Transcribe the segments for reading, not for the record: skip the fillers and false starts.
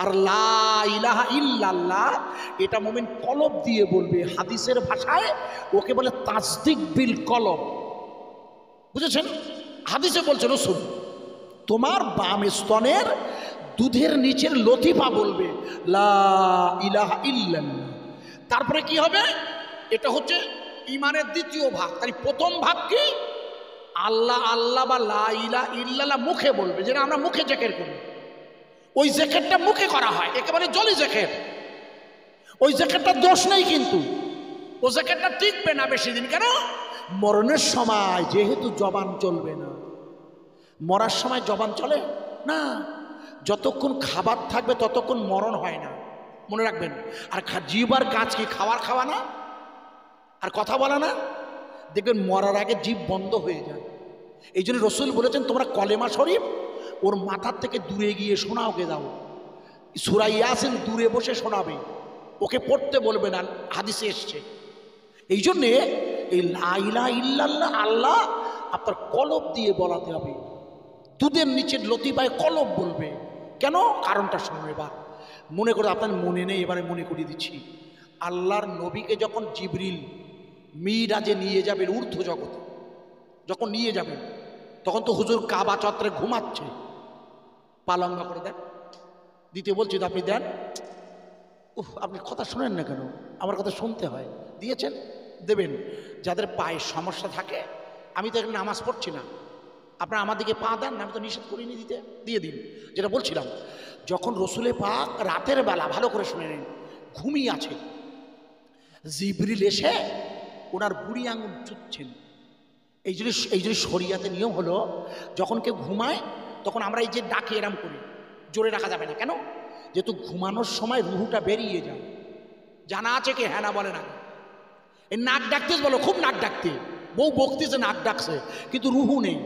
আর লা ইলাহা ইল্লাল্লাহ এটা মুমিন কলব দিয়ে বলবে, হাদিসের ভাষায় ওকে বলে তাসদিক বিল কলব। বুঝেছেন? হাদিসে বলছে রাসূল তোমার বাম স্তনের দুধের নিচের লতিফা বলবে লা ইলাহা ইল্লাল্লাহ। তারপরে কি হবে? এটা হচ্ছে ইমানের দ্বিতীয় ভাগ। তাই প্রথম ভাগ কি? আল্লাহ আল্লাহ বা লা ইলাহা ইল্লাল্লাহ মুখে বলবে, যেটা আমরা মুখে জিকির করি। ওই জিকিরটা মুখে করা হয়, একেবারে জলি জিকির। ওই জিকিরটার দোষ নেই, কিন্তু ও জিকিরটা টিকবে না বেশি দিন। কেন? মরণের সময় যেহেতু জবান চলবে না। মরার সময় জবান চলে না, যতক্ষণ খাবার থাকবে ততক্ষণ মরণ হয় না, মনে রাখবেন। আর জিহ্বার কাজ কি? খাওয়া না আর কথা বলা না। দেখবেন মরার আগে জিভ বন্ধ হয়ে যায়। এই জন্য রাসূল বলেছেন তোমরা কলেমা শরীফ ওর মাথার থেকে দূরে গিয়ে শোনাওকে দাও। সূরা ইয়াসিন দূরে বসে শোনাবে, ওকে পড়তে বলবে না, হাদিসে এসছে। এই জন্যে এই লা ইলাহা ইল্লাল্লাহ আল্লাহ আপনার কলব দিয়ে বলাতে হবে। দুধের নিচের লতিফায় কলব বলবে। কেন? কারণটা শুনুন। এবার মনে করে, আপনার মনে নেই, এবারে মনে করিয়ে দিচ্ছি। আল্লাহর নবীকে যখন জিবরিল মিরাজে নিয়ে যাবেন ঊর্ধ্ব জগতে, যখন নিয়ে যাবেন তখন তো হুজুর কাবা চত্বরে ঘুমাচ্ছে। পালঙ্গা করে দেন, দিতে বলছি তো আপনি দেন। আপনি কথা শোনেন না কেন? আমার কথা শুনতে হয়। দিয়েছেন, দেবেন। যাদের পায়ের সমস্যা থাকে, আমি তো এখানে নামাজ পড়ছি না, আপনারা আমার দিকে পা দেন, আমি তো নিষেধ করিনি দিতে, দিয়ে দিন। যেটা বলছিলাম, যখন রসুলে পাক রাতের বেলা, ভালো করে শুনে নিন, ঘুমিয়ে আছে, জিবরিল এসে ওনার বুড়ি আঙুল চুচ্ছেন। এই জন্য শরিয়াতে নিয়ম হলো, যখন কেউ ঘুমায় তখন আমরা এই যে ডাকে এরাম করি, জোরে রাখা যাবে না। কেন? যেহেতু ঘুমানোর সময় রুহুটা বেরিয়ে যায়। জানা আছে কি? হ্যাঁ না বলে না। এই নাক ডাকতে বলো, খুব নাক ডাকতে, বউ বকতেছে নাক ডাকছে, কিন্তু রুহু নেই।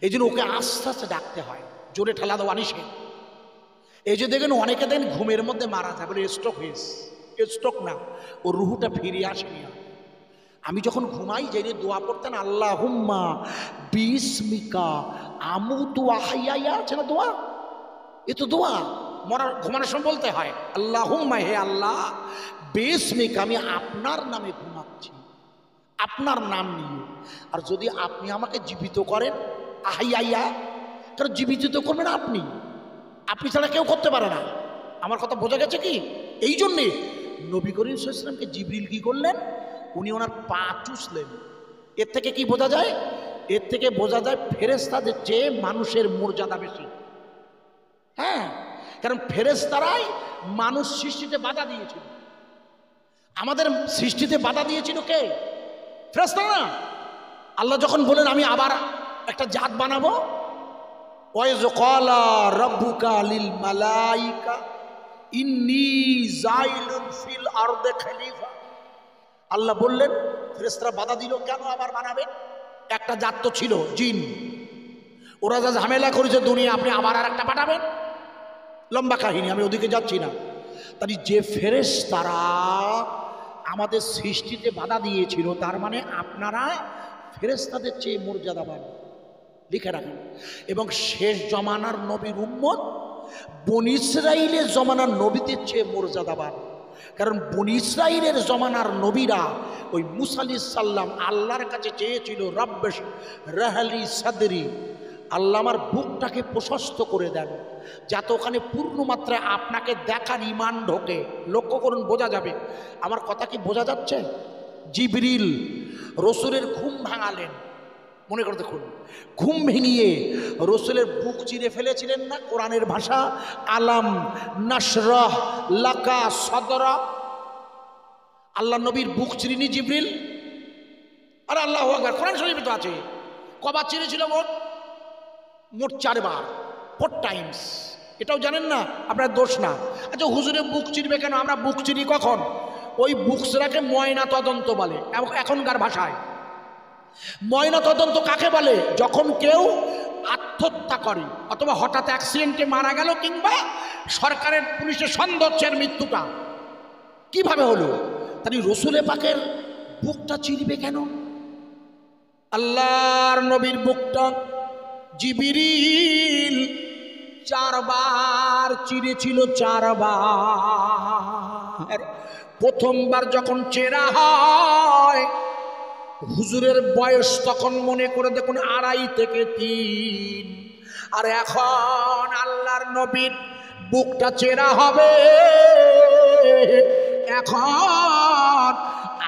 এই জন্য ওকে আস্তে আস্তে ডাকতে হয়, জোরে ঠেলা দেওয়া নিষেধ। এই যে দেখেন অনেকে দেন ঘুমের মধ্যে মারা যায়, বলে স্ট্রোক হয়েছে। স্ট্রোক না, ও রুহুটা ফিরে আসেনি। আমি যখন ঘুমাই যে দোয়া পড়তেন, আল্লাহুম্মা বিসমিকা আমুতু ওয়া আহইয়া, আছে না দোয়া? এ তো দোয়া মরার ঘুমানোর সময় বলতে হয়। আল্লাহুম্মা, হে আল্লাহ, বিসমিকা, আমি আপনার নামে ঘুমাচ্ছি, আপনার নাম নিয়ে। আর যদি আপনি আমাকে জীবিত করেন, আহইয়া, কারণ জীবিত তো করবেন আপনি, আপনি ছাড়া কেউ করতে পারে না। আমার কথা বোঝা গেছে কি? এই জন্যে নবী করিম সাল্লাল্লাহু আলাইহি ওয়াসাল্লামকে জিবরিল কি করলেন? উনি ওনার পা চুষলেন। এর থেকে কি বোঝা যায়? এর থেকে বোঝা যায় ফেরেশতাদের চেয়ে মানুষের মর্যাদা বেশি। হ্যাঁ, কারণ ফেরেশতারাই মানুষ সৃষ্টিতে বাধা দিয়েছিল। আমাদের সৃষ্টিতে বাধা দিয়েছিল কে? ফেরেশতারা না। আল্লাহ যখন বলেন আমি আবার একটা জাত বানাবো, ওয়াইজ ক্বালা রাব্বুকা লিল মালাইকা ইন্নী জাইলুন ফিল আরদি খলিফা, আল্লাহ বললেন, ফেরেশতারা বাধা দিল, কেন আবার বানাবেন? একটা জাত তো ছিল জিন, ওরা যা ঝামেলা করেছে দুনিয়া, আপনি আবার আর একটা পাঠাবেন? লম্বা কাহিনী, আমি ওদিকে যাচ্ছি না। তাই যে ফেরেশতারা আমাদের সৃষ্টিতে বাধা দিয়েছিল, তার মানে আপনারা ফেরেশতাদের চেয়ে মর্যাদাবান, লিখে রাখেন। এবং শেষ জমানার নবীর উম্মত বনী ইসরাইলের জমানার নবীদের চেয়ে মর্যাদাবান। কারণ বনী ইসরাইলের জমানার নবীরা ওই মুসা আলাইহিস সালাম আল্লাহর কাছে চেয়েছিল, রব্বিশ রাহলি সাদরি, আল্লাহ আমার বুকটাকে প্রশস্ত করে দেন, যাতে ওখানে পূর্ণ মাত্রায় আপনাকে দেখার ঈমান ঢোকে। লক্ষ্য করুন, বোঝা যাবে আমার কথা কি বোঝা যাচ্ছে? জিবরিল রসুলের ঘুম ভাঙালেন, মনে করে দেখুন, ঘুম ভেঙিয়ে রসুলের বুক চিরে ফেলেছিলেন না? কোরআনের ভাষা, আলাম নাশরাহ লাকা সদরা, আল্লাহ নবীর বুক চিরিনি জিবরিল। আরে আল্লাহু আকবার, কোরআন শরীফে তো আছে। কবার চিরেছিল? মোট 4 বার, 4 টাইমস। এটাও জানেন না? আপনার দোষ না। আচ্ছা, হুজুরের বুক চিরবে কেন? আমরা বুক চিরি কখন? ওই বুক চিরাকে ময়না তদন্ত বলে এখনকার ভাষায়। ময়না তদন্ত কাকে বলে? যখন কেউ আত্মহত্যা করে অথবা হঠাৎ অ্যাক্সিডেন্টে মারা গেল, কিংবা সরকারের পুলিশের সন্দেহের মৃত্যুটা কিভাবে হলো। তাই রসুলে পাকের বুকটা চিরবে কেন? আল্লাহর নবীর বুকটা জিবরিল চারবার চিরেছিল, চারবার। প্রথমবার যখন চেরা হয়, হুজুরের বয়স তখন মনে করে দেখুন 2.5 থেকে 3। আর এখন আল্লাহর নবীর বুকটা চেরা হবে, এখন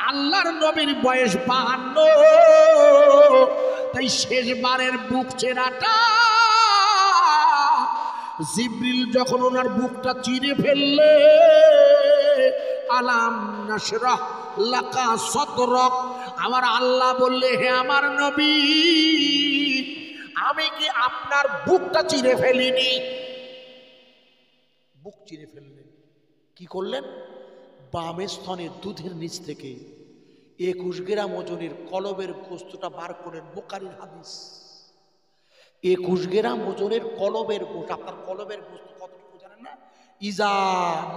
আল্লাহর নবীর বয়স 52। তাই শেষবারের বুক চেরাটা জিবরিল যখন ওনার বুকটা চিরে ফেললে, আলাম নাশরাহ লাকা সাদরাক, আমার আল্লাহ বললে, হে আমার নবী, আমি কি আপনার বুকটা চিরে ফেলিনি? বুক চিরে ফেললেন। কি করলেন? বাম স্তনের দুধের নিচ থেকে 21 গ্রাম ওজনের কলবের গোস্তটা বার করেন। বুখারীর হাদিস। 21 গ্রাম ওজনের কলবের গোস্ত। আপনার কলবের গোস্ত কতটুকু জানেন না? ইজা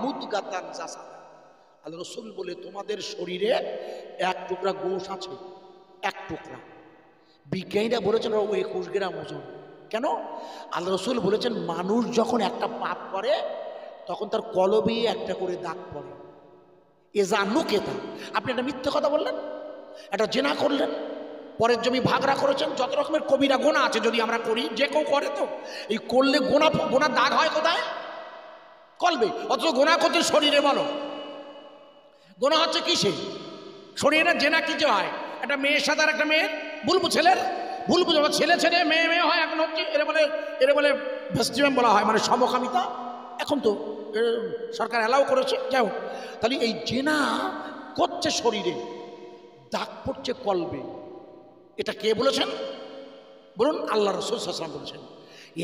মুদগাতান জাসাদা। আল্লাহ রাসূল বলে, তোমাদের শরীরে 1 টুকরা গোশ আছে, 1 টুকরা। বিজ্ঞানীরা বলেছেন ও 21 গ্রাম ওজন। কেন? আল্লাহ রাসূল বলেছেন, মানুষ যখন একটা পাপ করে তখন তার কলবে একটা করে দাগ পড়ে। এজা নুকেতা। আপনি একটা মিথ্যে কথা বললেন, একটা জেনা করলেন, পরের জমি ভাগরা করেছেন, যত রকমের কবিরা গোনা আছে যদি আমরা করি, যে কেউ করে, তো এই করলে গোনা দাগ হয় কোথায়? কলবে। অথচ গোনা করতে শরীরে, বলো গোনা হচ্ছে কিসে? শরীরে। জেনা কিসে হয়? একটা মেয়ের সাথে আর একটা মেয়ের ভুল ছেলের ভুল বুঝে, ছেলে ছেলে মেয়ে মেয়ে হয়। এখন হচ্ছে এরা বলে ভেস্টিমেম বলা হয়, মানে সমকামিতা। এখন তো সরকার অ্যালাউ করেছে। যাও, তাহলে এই জেনা করছে শরীরে, দাগ পড়ছে কলবে। এটা কে বলেছেন বলুন? আল্লাহ রাসূল সাল্লাল্লাহু আলাইহি ওয়াসাল্লাম বলেছেন।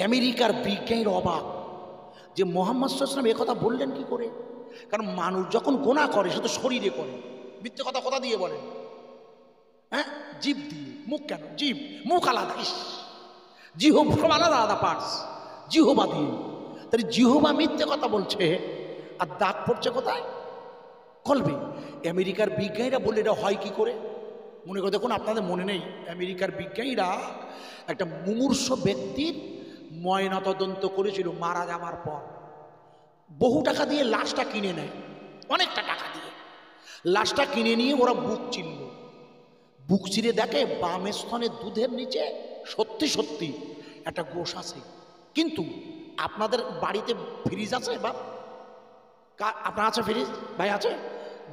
আমেরিকার বিজ্ঞানীর অবাক যে মুহাম্মদ সাল্লাল্লাহু আলাইহি ওয়াসাল্লাম এই কথা বললেন কি করে? কারণ মানুষ যখন গোনা করে সে তো শরীরে করে। মিথ্যে কথা কোথা দিয়ে বলেন? হ্যাঁ, জিভ দিয়ে। মুখ কেন? জিভ, মুখ আলাদা। জিহ্বা সব আলাদা আলাদা পার্টস। জিহ্বা দিয়ে। তাহলে জিহ্বা মিথ্যে কথা বলছে, আর দাগ পড়ছে কোথায়? কলবে। আমেরিকার বিজ্ঞানীরা বললে এটা হয় কি করে? মনে করে দেখুন, আপনাদের মনে নেই, আমেরিকার বিজ্ঞানীরা একটা মুমূর্ষু ব্যক্তির ময়নাতদন্ত করেছিল মারা যাওয়ার পর। বহু টাকা দিয়ে লাশটা কিনে নেয়, অনেকটা টাকা দিয়ে লাশটা কিনে নিয়ে ওরা বুক চিনল। বুক চিরে দেখে বাম স্তনের দুধের নিচে সত্যি সত্যি একটা গোশ আছে। কিন্তু আপনাদের বাড়িতে ফ্রিজ আছে? বা আপনার আছে ফ্রিজ? ভাই আছে?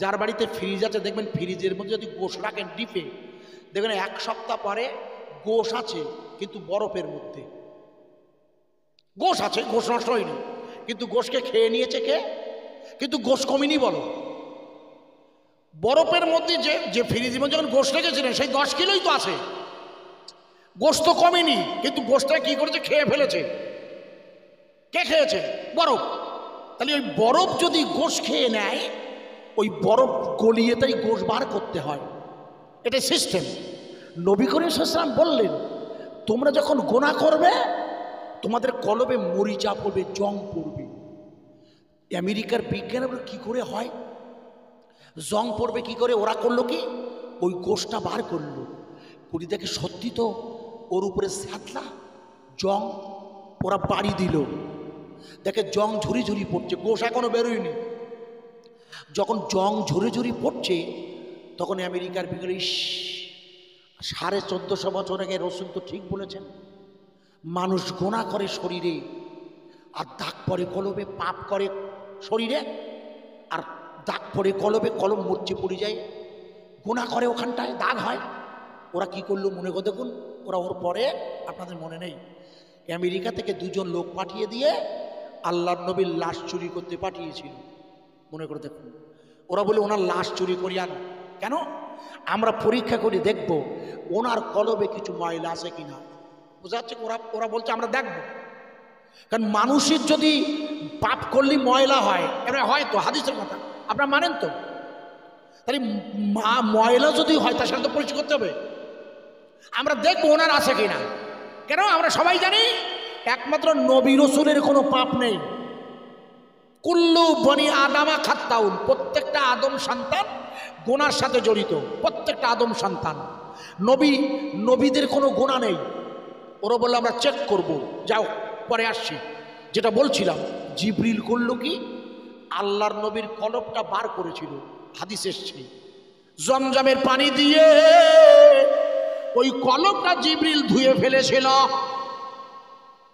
যার বাড়িতে ফ্রিজ আছে দেখবেন ফ্রিজের মধ্যে যদি গোশ রাখেন ডিপে, দেখবেন 1 সপ্তাহ পরে গোশ আছে কিন্তু বরফের মধ্যে। গোশ আছে, গোশ নষ্ট হয়নি, কিন্তু গোশকে খেয়ে নিয়েছে কে? কিন্তু গোশ কমেনি। বলো, বরফের মধ্যে যে ফ্রিজের মধ্যে যখন গোশ রেখেছিলেন সেই 10 কিলোই তো আছে, গোশ তো কমেনি, কিন্তু গোশটা কি করেছে? খেয়ে ফেলেছে। কে খেয়েছে? বরফ। তাহলে ওই বরফ যদি গোশ খেয়ে নেয়, ওই বরফ গলিয়ে তাই গোশ বার করতে হয়। এটা সিস্টেম। নবী করিম সাল্লাল্লাহু আলাইহি ওয়াসাল্লাম বললেন, তোমরা যখন গোনা করবে তোমাদের কলবে মরিচা পড়বে, জং পড়বে। আমেরিকার বিজ্ঞানী কি করে হয়? জং পড়বে কি করে? ওরা করলো কি, ওই গোশটা বার করলো, করি দেখে সত্যি তো ওর উপরে স্যাতলা জং। ওরা বাড়ি দিল, দেখে জং ঝুরি ঝুরি পড়ছে, গোশ এখনো বেরোয়নি। যখন জং ঝুরি ঝুরি পড়ছে তখন আমেরিকার বিজ্ঞানী, 1450 বছর আগে রসুল তো ঠিক বলেছেন, মানুষ গোনা করে শরীরে আর দাগ পড়ে কলবে, পাপ করে শরীরে আর দাগ পড়ে কলবে, কলম মরচে পড়ে যায়, গোনা করে ওখানটায় দাগ হয়। ওরা কি করলো মনে করে দেখুন, ওরা ওর পরে আপনাদের মনে নেই, আমেরিকা থেকে 2 জন লোক পাঠিয়ে দিয়ে আল্লাহর নবীর লাশ চুরি করতে পাঠিয়েছিল। মনে করে দেখুন, ওরা বলে ওনার লাশ চুরি করি আনো। কেন? আমরা পরীক্ষা করে দেখব ওনার কলবে কিছু ময়লা আছে কিনা। বোঝা যাচ্ছে? ওরা বলছে আমরা দেখব। কারণ মানুষের যদি পাপ করলে ময়লা হয়, এবার হয়তো হাদিসের কথা আপনারা মানেন তো, তাহলে ময়লা যদি হয় তার সাথে তো পরিচয় করতে হবে। আমরা দেখবো ওনার আছে কিনা। কেন? আমরা সবাই জানি একমাত্র নবী রসুলের কোনো পাপ নেই। কুল্লু বনি আদামা খাত্তাউন, প্রত্যেকটা আদম সন্তান গোনার সাথে জড়িত, প্রত্যেকটা আদম সন্তান। নবীদের কোনো গোনা নেই। ওরা বললো আমরা চেক করব, যাও পরে আসছি। যেটা বলছিলাম, জিবরিল করলো কি, আল্লাহর নবীর কলবটা বার করেছিল। হাদিস এসছে জমজমের পানি দিয়ে ওই কলবটা জিবরিল ধুয়ে ফেলেছিল।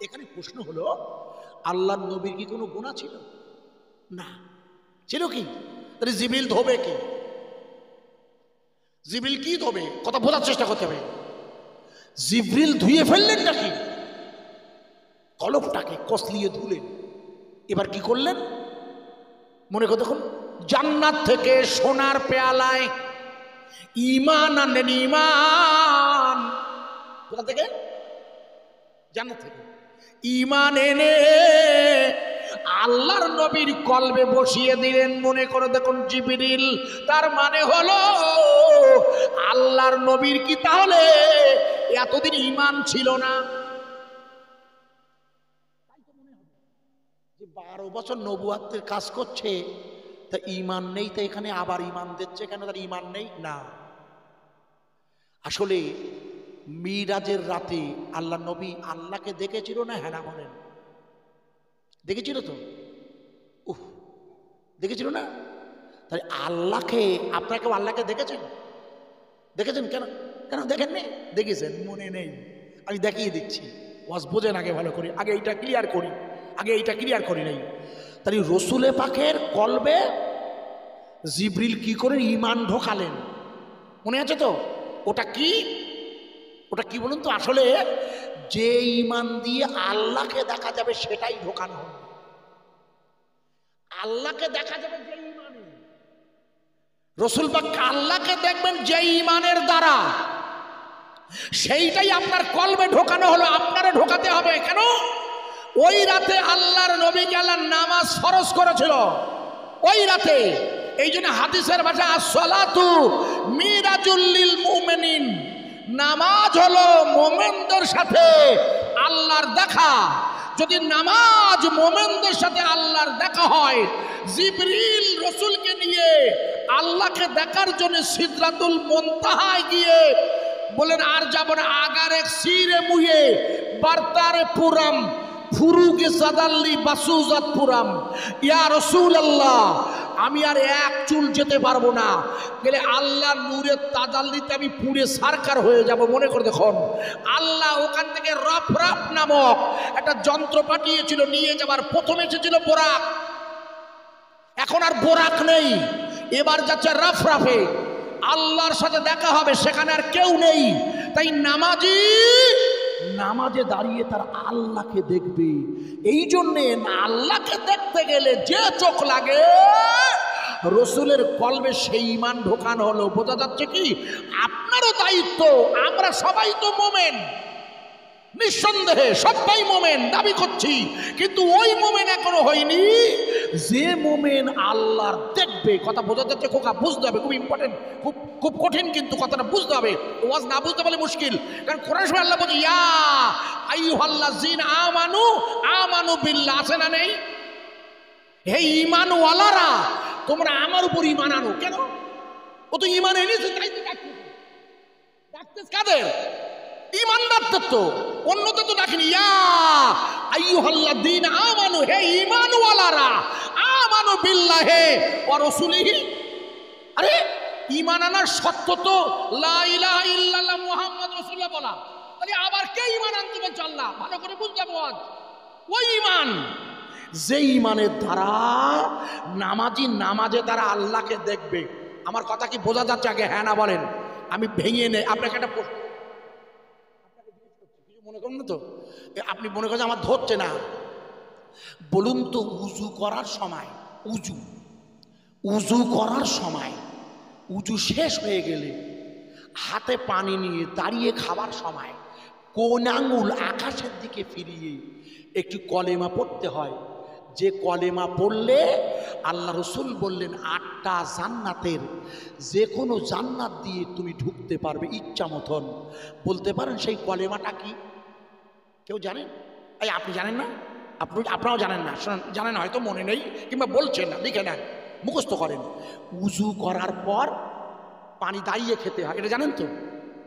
এখানে প্রশ্ন হলো, আল্লাহর নবীর কি কোনো গুনাহ ছিল? না। ছিল কি? তাহলে জিবরিল ধোবে কি? জিবরিল কি ধোবে? কথা বোঝার চেষ্টা করতে হবে। জিবরিল ধুয়ে ফেললেন নাকি? কলবটাকে কসলিয়ে ধুলেন। এবার কি করলেন মনে করে দেখুন, জান্নাত থেকে সোনার পেয়ালায় ঈমান আনলেন। ঈমান কোথা থেকে? জান্নাত থেকে। ঈমান এনে আল্লাহর নবীর কলবে বসিয়ে দিলেন। মনে করে দেখুন জিবরিল, তার মানে হলো আল্লাহর নবীর কি তাহলে এতদিন ঈমান ছিল না? 12 বছর নবুয়াতের কাজ করছে, তা ঈমান নেই, তা এখানে আবার ঈমান দিচ্ছে কেন? তার ঈমান নেই না। আসলে মিরাজের রাতে আল্লাহ নবী আল্লাহকে দেখেছিল না? হ্যাঁ না বলেন? দেখেছিল তো? দেখেছিল না? তাই আল্লাহকে, আপনাকেও আল্লাহকে দেখেছেন? দেখেছেন? কেন কেন দেখেননি? দেখেছেন, মনে নেই। আমি দেখিয়ে দিচ্ছি, ওয়াজ বোঝেন আগে ভালো করে, আগে এইটা ক্লিয়ার করি, আগে এইটা ক্লিয়ার করি নাই। তাই রসুলে পাকের কলবে জিবরিল কি করে ঈমান ঢোকালেন মনে আছে তো? ওটা কি? ওটা কি বলুন তো? আসলে যে ঈমান দিয়ে আল্লাহকে দেখা যাবে সেটাই ঢোকানো হবে। আল্লাহকে দেখা যাবে যে ঈমানে, রসুল পাক আল্লাহকে দেখবেন যে ঈমানের দ্বারা, সেইটাই আপনার কলবে ঢোকানো হলো। আপনারে ঢোকাতে হবে কেন? ওই রাতে আল্লাহর নবীকে আল্লাহ নামাজ ফরজ করেছিল ওই রাতে। এই জন্য হাদিসের ভাষা আসসালাতু মিরাজুল লিল মুমিনিন, নামাজ হলো মুমিনদের সাথে আল্লাহর দেখা। যদি নামাজ মুমিনদের সাথে আল্লাহর দেখা হয়, জিবরিল রাসূলকে নিয়ে আল্লাহকে দেখার জন্য সিদরাতুল মুনতাহায় গিয়ে বলেন, আর যাব না, আগারে সিরে মুয়ে বার্তারে পুরাম ফুরুকে সাদাল্লি বাসুজাত পুরাম, ইয়া রাসূলুল্লাহ আমি আর এক চুল যেতে পারবো না, গেলে আল্লাহ নূরের তাজাল্লিতে আমি পুড়ে সারকার হয়ে যাব। মনে করে দেখুন, আল্লাহ ওখান থেকে রফরাফ নামক একটা যন্ত্র পাঠিয়েছিল নিয়ে যাবার। প্রথমে এসেছিল বোরাক, এখন আর বোরাক নেই, এবার যাচ্ছে রফরাফে। আল্লাহর সাথে দেখা হবে, সেখানে আর কেউ নেই। তাই নামাজে দাঁড়িয়ে তার আল্লাহকে দেখবে। এই জন্যে আল্লাহকে দেখতে গেলে যে চোখ লাগে, রসুলের কলবে সেই ঈমান ঢোকানো হলো। বোঝা যাচ্ছে কি? আপনারও দায়িত্ব। আমরা সবাই তো মোমেন, নিঃসন্দেহে সবাই মোমেন দাবি করছি, কিন্তু ওই মোমেন এখনো হয়নি যে মোমেন আল্লাহর দেখবে। কথা বোঝা যাচ্ছে খোকা? বুঝতে হবে, খুব ইম্পর্টেন্ট, খুব খুব কঠিন, কিন্তু কথাটা বুঝতে হবে। ওয়াজ না বুঝতে পারলে মুশকিল। কারণ কোরআন শরীফে আল্লাহ বলছে ইয়া আইয়ুহাল্লাযীনা আমানু আমানু বিল্লাহ, আছে না নেই? হে ঈমান ওয়ালারা, তোমরা আমার উপর ঈমান আনো। কেন? ও তো ঈমান এনেছে, তাই তো ডাকতেছ কাদের? ঈমানদারদের তো, অন্যদের তো ডাকেনি। ইয়া আইয়ুহাল্লাযীনা আমানু, হে ঈমান ওয়ালারা, আমানু বিল্লাহি ওয়া রাসূলিহি। আরে ঈমান আনার শর্ত তো লা ইলাহা ইল্লাল্লাহ মুহাম্মাদুর রাসূলুল্লাহ বলা। তাহলে আবার কে ঈমান আনতে বলছে আল্লাহ? ভালো করে বুঝতে হবে। ওই ঈমান, যে ঈমানের দ্বারা নামাজি নামাজে তারা আল্লাহকে দেখবে। আমার কথা কি বোঝা যাচ্ছে? আগে হ্যাঁ না বলেন, আমি ভেঙে নেই। আপনাকে একটা প্রশ্ন মনে করুন না তো, আপনি মনে করেন আমার ধরছে না, বলুন তো, উজু করার সময়, উজু করার সময়, উজু শেষ হয়ে গেলে হাতে পানি নিয়ে দাঁড়িয়ে খাবার সময় কোন আঙুল আকাশের দিকে ফিরিয়ে একটি কলেমা পড়তে হয়। যে কলেমা পড়লে আল্লাহ রসুল বললেন 8টা জান্নাতের যে কোনো জান্নাত দিয়ে তুমি ঢুকতে পারবে ইচ্ছা মতন। বলতে পারেন সেই কলেমাটা কি? কেউ জানেন? এই আপনি জানেন না? আপনারাও জানেন না? জানেন হয়তো, মনে নেই, কিংবা বলছেন না, লিখে নেন, মুখস্থ করেন। উজু করার পর পানি দাঁড়িয়ে খেতে হয়, এটা জানেন তো?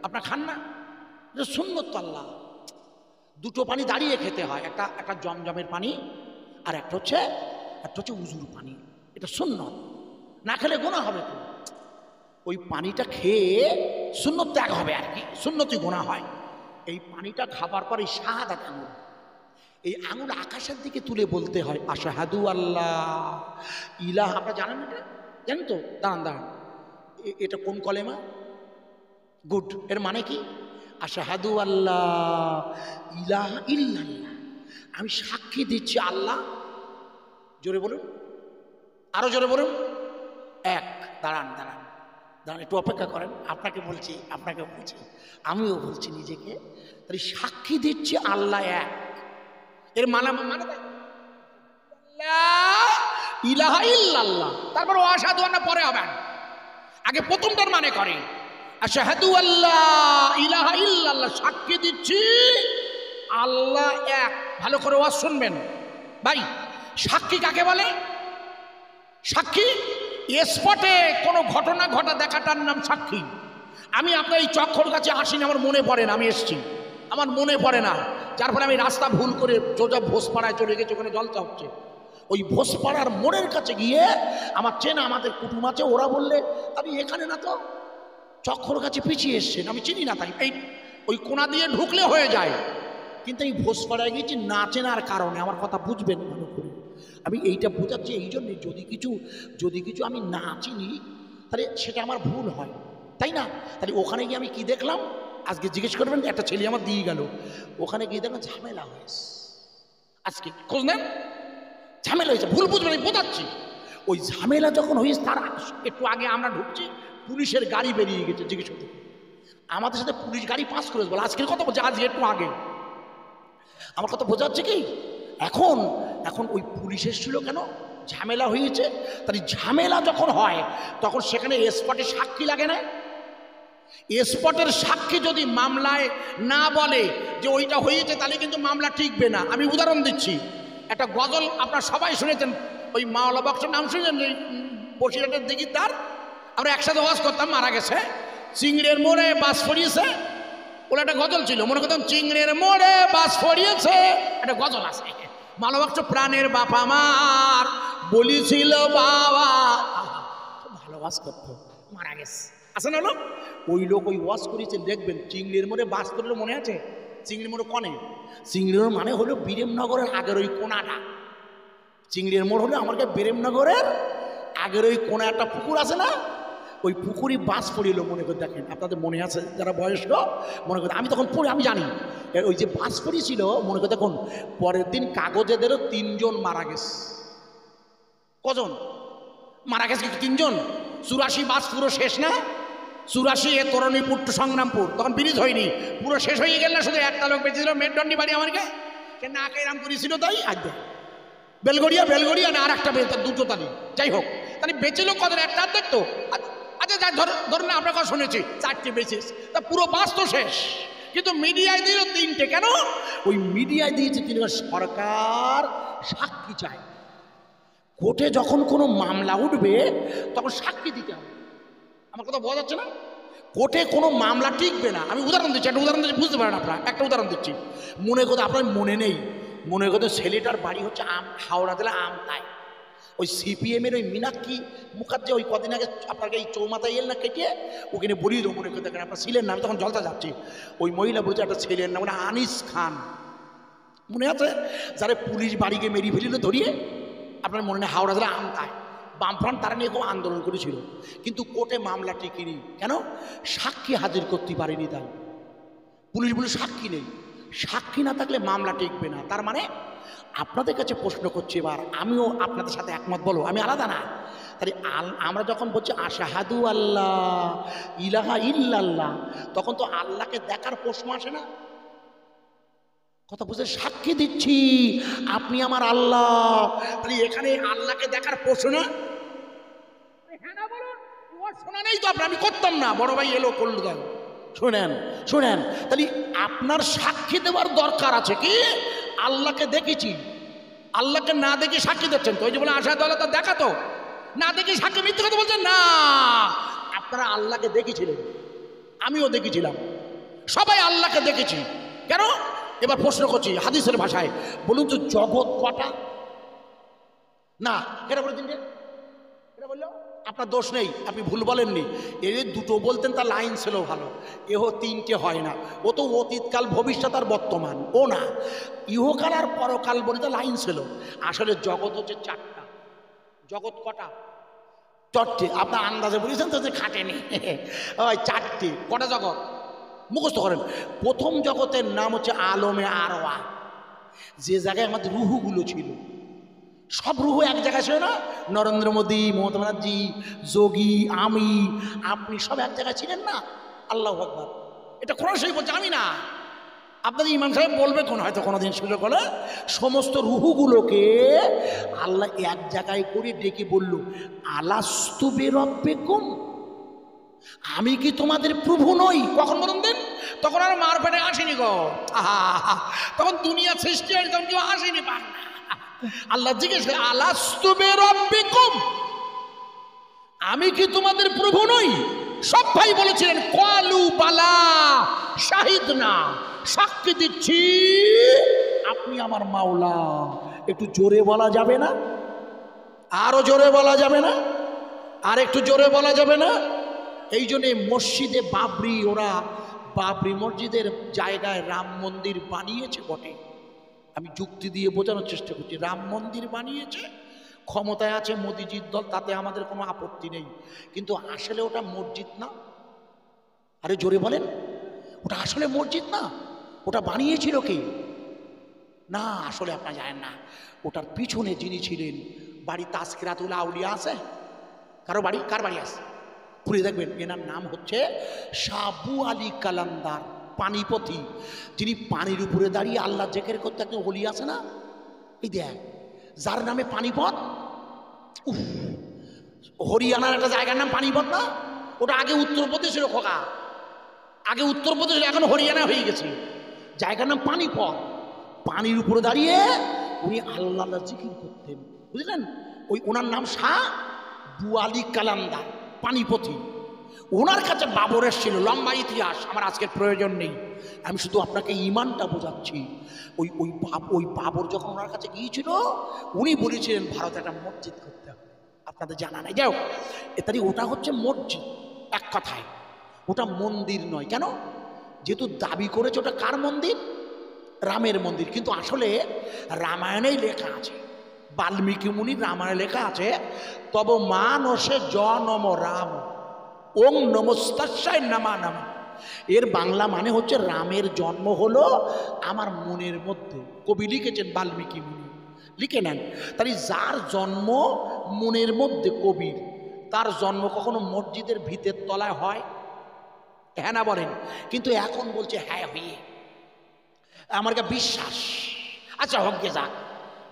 আপনার খান না? এটা সুন্নত তো। আল্লাহ 2টো পানি দাঁড়িয়ে খেতে হয়, একটা জমজমের পানি, আর একটা হচ্ছে উজুর পানি, এটা সুন্নত, না খেলে গুনাহ হবে তো। ওই পানিটা খেয়ে সুন্নত ত্যাগ হবে আর কি, সুন্নতি গুনাহ হয়। এই পানিটা খাবার পরে শাহাদাত আঙুল, এই আঙুল আকাশের দিকে তুলে বলতে হয় আশহাদু আল্লাহ ইলাহা। আপনারা জানেন এটা? জানেন তো? দাঁড়ান, এটা কোন কলেমা? গুড। এর মানে কি? আশহাদু আল্লাহ ইলাহা ইল্লাল্লাহ, আমি সাক্ষী দিচ্ছি আল্লাহ। জোরে বলুন, আরো জোরে বলুন। এক। দাঁড়ান, একটু অপেক্ষা করেন। আপনাকে বলছি, আমিও বলছি নিজেকে। তাহলে সাক্ষী দিচ্ছি আল্লাহ এক, এর মানে ইলাহা ইল্লাল্লাহ। তারপর আশহাদু আন্না পরে হবেন, আগে প্রথমটার মানে করে আশহাদু আল্লাহ ইলাহা ইল্লাল্লাহ, সাক্ষী দিচ্ছি আল্লাহ এক। ভালো করে ওয়াজ শুনবেন ভাই। সাক্ষী কাকে বলে? সাক্ষী স্পটে কোনো ঘটনা ঘটা দেখাটার নাম সাক্ষী। আমি আপনার এই চক্কর কাছে আসিনি, আমার মনে পড়ে না আমি এসছি, আমার মনে পড়ে না, যার ফলে আমি রাস্তা ভুল করে সোজা ভোজপাড়ায় চলে গেছি, ওখানে জলসা হচ্ছে। ওই ভোজপাড়ার মোড়ের কাছে গিয়ে আমার চেনা আমাদের কুটুম আছে, ওরা বললে আমি এখানে না তো চক্কর কাছে পিছিয়ে এসছেন, আমি চিনি না, তাই এই ওই কোনা দিয়ে ঢুকলে হয়ে যায়। কিন্তু এই ভোজপাড়ায় গেছি না চেনার কারণে, আমার কথা বুঝবেন মনে করে, আমি এইটা বোঝাচ্ছি এই জন্যে, যদি কিছু আমি না চিনি তাহলে সেটা আমার ভুল হয়, তাই না? তাহলে ওখানে গিয়ে আমি কি দেখলাম, আজকে জিজ্ঞেস করবেন, একটা ছেলে আমার দিয়ে গেল, ওখানে গিয়ে দেখলাম ঝামেলা হয়েছে। আজকে খোঁজ নেন, ঝামেলা হয়েছে, ভুল বুঝবেন, আমি বোঝাচ্ছি। ওই ঝামেলা যখন হয়েছে তার একটু আগে আমরা ঢুকছি, পুলিশের গাড়ি বেরিয়ে গেছে, জিজ্ঞেস করতে আমাদের সাথে পুলিশ গাড়ি পাস করেছে বলে। আজকের কথা বলছে, আজকে একটু আগে। আমার কথা বোঝাচ্ছে কি, এখন ওই পুলিশ এসেছিল কেন? ঝামেলা হয়েছে। তাহলে ঝামেলা যখন হয় তখন সেখানে স্পটে সাক্ষী লাগে না? স্পটের সাক্ষী যদি মামলায় না বলে যে ওইটা হয়েছে, তাহলে কিন্তু মামলা টিকবে না। আমি উদাহরণ দিচ্ছি, একটা গজল আপনারা সবাই শুনেছেন, ওই মাওলা বক্সের নাম শুনেছেন, বসিরহাটের দিঘিদার, আমরা একসাথে ওয়াজ করতাম, মারা গেছে। চিংড়ের মোড়ে বাস পড়িয়েছে, ওটা একটা গজল ছিল, মনে করতাম চিংড়ের মোড়ে বাস পড়িয়েছে, একটা গজল আছে। মাওলা বক্স প্রাণের বাপ আমার বলিছিল বাবা, ভালো ওয়াজ করতো, মারা গেছে। আছে না লোক? ওই লোক ওই ওয়াজ করেছে, দেখবেন চিংড়ির মোড়ে বাস করলে মনে আছে? চিংড়ির মোড়ে কনে? চিংড়ির মানে হলো বীরেমনগরের আগের ওই কোনাটা। চিংড়ির মোড় হলো আমার বীরেমনগরের আগের ওই কোনা একটা পুকুর আছে না, ওই পুকুরি বাস পড়িল, মনে করে দেখেন, আপনাদের মনে আছে যারা বয়স্ক মনে করে, আমি তখন পড়ি, আমি জানি ওই যে বাস পড়িয়েছিল, মনে করে দেখুন পরের দিন কাগজেদেরও 3 জন মারা গেছে। কজন মারা গেছে? 3 জন। 84 বাস পুরো শেষ না? 84 এ তরণীপুর টু সংগ্রামপুর, তখন ব্রিজ হয়নি, পুরো শেষ হয়ে গেল না, শুধু একটা লোক বেঁচেছিল, মেটদণ্ডী বাড়ি আমাকে না এরাম করেছিল, তাই আজ বেলগড়িয়া না আর একটা দুটো তালি, যাই হোক, তাহলে বেঁচে লোক কদের? একটা দেখতো। আচ্ছা যাই ধরুন না, আপনার কথা শুনেছি 4টে বেঁচেছে, তা পুরো বাস তো শেষ, কিন্তু মিডিয়ায় দিল 3টে। কেন? ওই মিডিয়ায় দিয়েছে 3, সরকার সাক্ষী চায়। কোর্টে যখন কোনো মামলা উঠবে তখন সাক্ষী দিতে হবে। আমার কথা বোঝা যাচ্ছে না? কোর্টে কোনো মামলা টিকবে না। আমি উদাহরণ দিচ্ছি, একটা উদাহরণ দিচ্ছি, বুঝতে পারেন আপনারা। একটা উদাহরণ দিচ্ছি, মনে করতে আপনার মনে নেই, মনে করতে ছেলেটার বাড়ি হচ্ছে হাওড়া জেলা আমতায়। ওই সিপিএমের ওই মীনাক্ষী মুখার্জি ওই কদিন আগে আপনাকে এই চৌমাথায় এল না কেটে, ওখানে বলিয়ে দেবো, মনে করতে দেখেন আপনার ছিলেন না, আমি তখন জলতা যাচ্ছি, ওই মহিলা বলছে একটা ছেলের নাম মানে আনিস খান, মনে আছে? যারা পুলিশ বাড়িকে মেরিয়ে ফেলিল ধরিয়ে, আপনার মনে নেই? হাওড়া জেলা আমতায় বামফ্রন্ট তারা নিয়ে খুব আন্দোলন করেছিল, কিন্তু কোর্টে মামলা টিকিনি। কেন? সাক্ষী হাজির করতে পারেনি, তাই পুলিশ বলে সাক্ষী নেই। সাক্ষী না থাকলে মামলা টিকবে না। তার মানে আপনাদের কাছে প্রশ্ন করছি, এবার আমিও আপনাদের সাথে একমত, বলো, আমি আলাদা না। তাহলে আমরা যখন বলছি আশহাদু আল্লাহ ইলাহা ইল্লাল্লাহ, তখন তো আল্লাহকে দেখার প্রশ্ন আসে না? কথা বুঝে, সাক্ষী দিচ্ছি আপনি আমার আল্লাহ, তাহলে এখানে আল্লাহকে দেখার প্রশ্ন না? হ্যাঁ না বলুন, শোনা নেই তো আপনার, আমি করতাম না, বড় ভাই এলো করলো, তাই শোনেন, তাহলে আপনার সাক্ষী দেওয়ার দরকার আছে কি? আল্লাহকে দেখেছি, আল্লাহকে না দেখে সাক্ষী দিচ্ছেন তো? ওই যে বলে আশহাদু আল্লাহ, দেখা তো না দেখে সাক্ষী, মিথ্যে কথা বলছেন না। আপনারা আল্লাহকে দেখেছিলেন, আমিও দেখেছিলাম, সবাই আল্লাহকে দেখেছি। কেন? এবার প্রশ্ন করছি হাদিসের ভাষায়, বলুন তো জগৎ কটা? না, কেন বলে তিনটে? এটা বললো আপনার দোষ নেই, আপনি ভুল বলেননি। এর দুটো বলতেন তার লাইন ছিল ভালো। এও তিনটে হয় না, ও তো অতীতকাল ভবিষ্যৎ আর বর্তমান, ও না ইহকাল আর পরকাল বলে তার লাইন ছিল। আসলে জগৎ হচ্ছে চারটা। জগৎ কটা? চারটে। আপনার আন্দাজে বলেছেন তো যে খাটেনি, ওই চারটে। কটা জগৎ মুখস্থ করেন। প্রথম জগতের নাম হচ্ছে আলমে আরওয়া, যে জায়গায় আমাদের রুহুগুলো ছিল। সব রুহু এক জায়গায় ছিল না? নরেন্দ্র মোদী, মমতা ব্যানার্জি, যোগী, আমি, আপনি সব এক জায়গায় ছিলেন না? আল্লাহু আকবার। এটা কোরআন শরীফ বলছে, আমি না। আপনাদের ইমাম সাহেব বলবে কোন হয়তো কোনোদিন সুযোগ হলে, সমস্ত রুহুগুলোকে আল্লাহ এক জায়গায় করে ডেকে বলল, আলাস্তু বিরাব্বিকুম, আমি কি তোমাদের প্রভু নই? কখন বলুন দিন? তখন আর মার পেটে আসেনি গো, তখন দুনিয়া সৃষ্টি হয়, তখন কেউ আসেনি পার না। আল্লাহ জিজ্ঞেস করে, আলাস্তু বিরাব্বিকুম, আমি কি তোমাদের প্রভু নই? সব ভাই বলেছিলেন ক্বালু বালা শাহিদনা, সাক্ষী দিচ্ছি আপনি আমার মাওলা। একটু জোরে বলা যাবে না? আরো জোরে বলা যাবে না? আর একটু জোরে বলা যাবে না? এই জন্যে মসজিদে বাবরি, ওরা বাবরি মসজিদের জায়গায় রাম মন্দির বানিয়েছে বটে, আমি যুক্তি দিয়ে বোঝানোর চেষ্টা করছি। রাম মন্দির বানিয়েছে, ক্ষমতায় আছে মোদিজির দল, তাতে আমাদের কোনো আপত্তি নেই, কিন্তু আসলে ওটা মসজিদ না। আরে জোরে বলেন, ওটা আসলে মসজিদ না। ওটা বানিয়েছিল কি? না, আসলে আপনারা জানেন না। ওটার পিছনে যিনি ছিলেন, বাড়ি তাজকিরাতুল আউলিয়া আছে কারো বাড়ি? কার বাড়ি আছে? ঘুরে দেখবেন, এনার নাম হচ্ছে সাবু আলী কালান্দার পানিপথি, যিনি পানির উপরে দাঁড়িয়ে আল্লাহ জেকের করতে একটা ওলি আছে না, এই দেখ, যার নামে পানিপথ। হরিয়ানার একটা জায়গার নাম পানিপথ না? ওটা আগে উত্তরপ্রদেশ ছিল খোকা, আগে উত্তরপ্রদেশ, এখন হরিয়ানা হয়ে গেছে। জায়গার নাম পানিপথ। পানির উপরে দাঁড়িয়ে উনি আল্লাহ জিকির করতেন, বুঝলেন? ওই ওনার নাম শাহ বুয়ালি কালান্দার পানিপথি। ওনার কাছে বাবর এসেছিল, লম্বা ইতিহাস, আমার আজকের প্রয়োজন নেই, আমি শুধু আপনাকে ইমানটা বোঝাচ্ছি। ওই বাবর যখন ওনার কাছে গিয়েছিল, উনি বলেছিলেন ভারতে একটা মসজিদ করতে হবে, আপনাদের জানা নাই। যাও, এটাই ওটা হচ্ছে মসজিদ এক কথায়, ওটা মন্দির নয়। কেন? যেহেতু দাবি করেছে ওটা কার মন্দির? রামের মন্দির। কিন্তু আসলে রামায়ণেই লেখা আছে, বাল্মীকি মুনির রামায়ণে লেখা আছে, তব মানসে জনম রাম ওং নমস্তাস্যায় নামা নামা। এর বাংলা মানে হচ্ছে রামের জন্ম হলো আমার মনের মধ্যে। কবি লিখেছেন বাল্মীকি মুনি, লিখে নেন। তাই যার জন্ম মনের মধ্যে কবির, তার জন্ম কখনো মসজিদের ভিতের তলায় হয়? হ্যাঁ না বলেন? কিন্তু এখন বলছে হ্যাঁ হয়ে, আমার কাছে বিশ্বাস। আচ্ছা হোক গে যাক,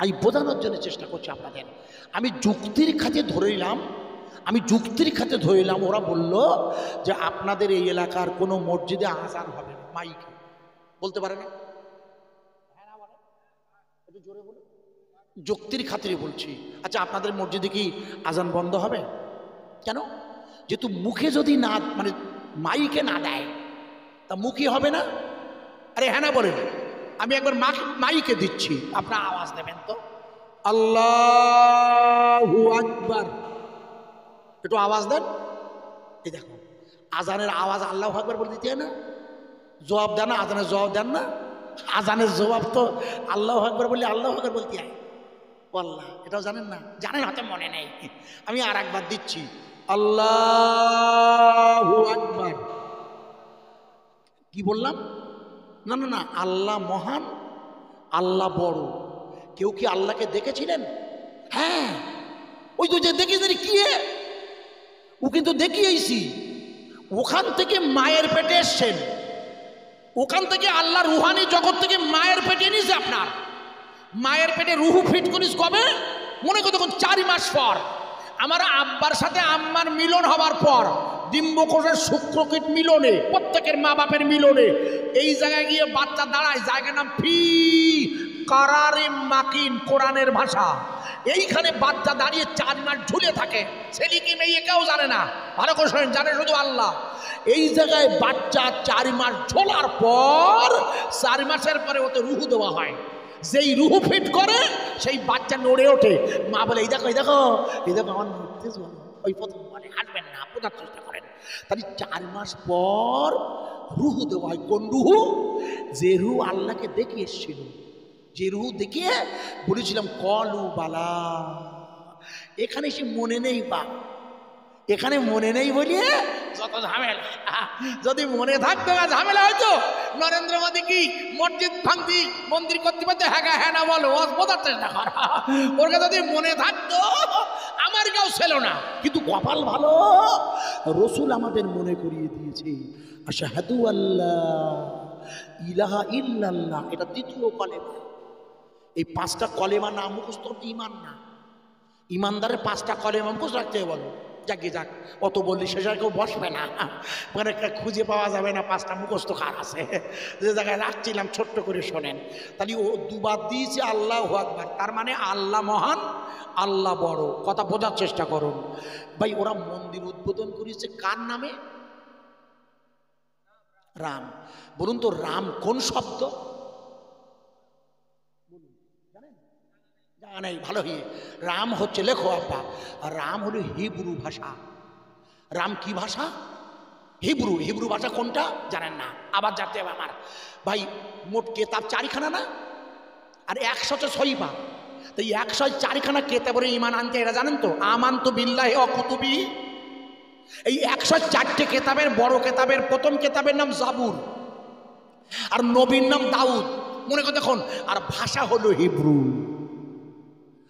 আমি বোঝানোর জন্য চেষ্টা করছি আপনাদের। আমি যুক্তির খাতে ধরে নিলাম, ওরা বলল যে আপনাদের এই এলাকার কোনো মসজিদে আজান হবে না, মাইকে বলতে পারে না। একটু জোরে বলুন। যুক্তির খাতিরে বলছি। আচ্ছা আপনাদের মসজিদে কি আজান বন্ধ হবে? কেন? যেহেতু মুখে যদি না, মানে মাইকে না দেয়, তা মুখে হবে না? আরে হ্যাঁ না বলেন। আমি একবার মাইকে দিচ্ছি, আপনার আওয়াজ দেবেন তো, আল্লাহু আকবার, একটু আওয়াজ দেন। এই দেখো, আজানের আওয়াজ আল্লাহু আকবার বলে দিতে হয় না? জবাব দেন না, আজানের জবাব দেন না? আজানের জবাব তো আল্লাহু আকবার বললে আল্লাহু আকবার বলতে হয়। আল্লাহ, এটাও জানেন না? জানেন হয়তো, মনে নেই। আমি আর একবার দিচ্ছি, আল্লাহু আকবার। কি বললাম? না না না, আল্লাহ মহান, আল্লাহ বড়। কেউ কি আল্লাহকে দেখেছিলেন? হ্যাঁ, ওই তো যে দেখেছেন কি, ও কিন্তু দেখিয়েছি। ওখান থেকে মায়ের পেটে এসছেন, ওখান থেকে আল্লাহ রুহানি জগৎ থেকে মায়ের পেটে নিয়েছে। আপনার মায়ের পেটে রুহু ফিট করিস কবে? মনে করো তখন 4 মাস পর। আমার আব্বার সাথে আম্মার মিলন হবার পর, ডিম্বকোষের শুক্রকীট মিলনে, প্রত্যেকের মা বাপের মিলনে, এই জায়গায় গিয়ে বাচ্চা দাঁড়ায়, জায়গার নাম ফি কারারে মাকিন, কোরআনের ভাষা। এইখানে বাচ্চা দাঁড়িয়ে 4 মাস ঝুলে থাকে, ছেলে কি মেয়ে কেউ জানে না, ভালো করে শোনেন, জানে শুধু আল্লাহ। এই জায়গায় বাচ্চা 4 মাস ঝোলার পর, 4 মাসের পরে ওতে রুহু দেওয়া হয়। যেই রুহু ফিট করে সেই বাচ্চা নড়ে ওঠে। মা বলে এই দেখো এই দেখো এই দেখো আমার তেজ বলো, ওই প্রথম বলে হাঁটবেন না, বোঝার চেষ্টা করেন। তাহলে 4 মাস পর রুহু দেওয়া হয়। কোন রুহু? যে রুহু আল্লাহকে দেখে এসেছিল, যে রুহু দেখিয়ে বলেছিলাম কলু বালা। এখানে সে মনে নেই বা এখানে মনে নেই বলিয়ে যত ঝামেলা। যদি মনে থাকতো ঝামেলা হয়তো নরেন্দ্র মোদী কি মসজিদ ভাঙতি মন্দির কর্তৃপক্ষ হ্যাঁ হ্যাঁ না বলো বোঝার চেষ্টা করা। ওর যদি মনে থাকতো আমার কেউ ছিল না। কিন্তু কপাল ভালো, রসুল আমাদের মনে করিয়ে দিয়েছে আশহাদু আল্লাহ ইলাহা ইল্লাল্লাহ, এটা দ্বিতীয় কলেমা। এই 5টা কলেমা না মুখস্থ ঈমান না। ঈমানদারের 5টা কলেমা মুখস্থ রাখতে হবে। বলো যাকে যাক, অত বললি সে জায়গায় কেউ বসবে না, মানে একটা খুঁজে পাওয়া যাবে না 5টা মুখস্থ কার আছে। যে জায়গায় রাখছিলাম ছোট্ট করে শোনেন। তাহলে ও দুবার দিয়েছে আল্লাহু আকবার, তার মানে আল্লাহ মহান, আল্লাহ বড়। কথা বোঝার চেষ্টা করুন ভাই। ওরা মন্দির উদ্বোধন করেছে কার নামে? রাম। বলুন তো রাম কোন শব্দ? জানেন ভালো হয়ে রাম হচ্ছে, লেখো আব্বা, রাম হলো হিব্রু ভাষা। রাম কি ভাষা? হিব্রু। হিব্রু ভাষা কোনটা জানেন না? আবার জানতে হবে আমার ভাই। মোট কেতাব 4খানা না, আর 106 পা। তো 104খানা কেতাবের ঈমান আনতে এরা জানেন তো? আমানতু বিল্লাহি ওয়া কুতুবিহি। এই 104টে কেতাবের বড় কেতাবের প্রথম কেতাবের নাম জাবুর, আর নবীর নাম দাউদ। মনে করে দেখুন, আর ভাষা হলো হিব্রু।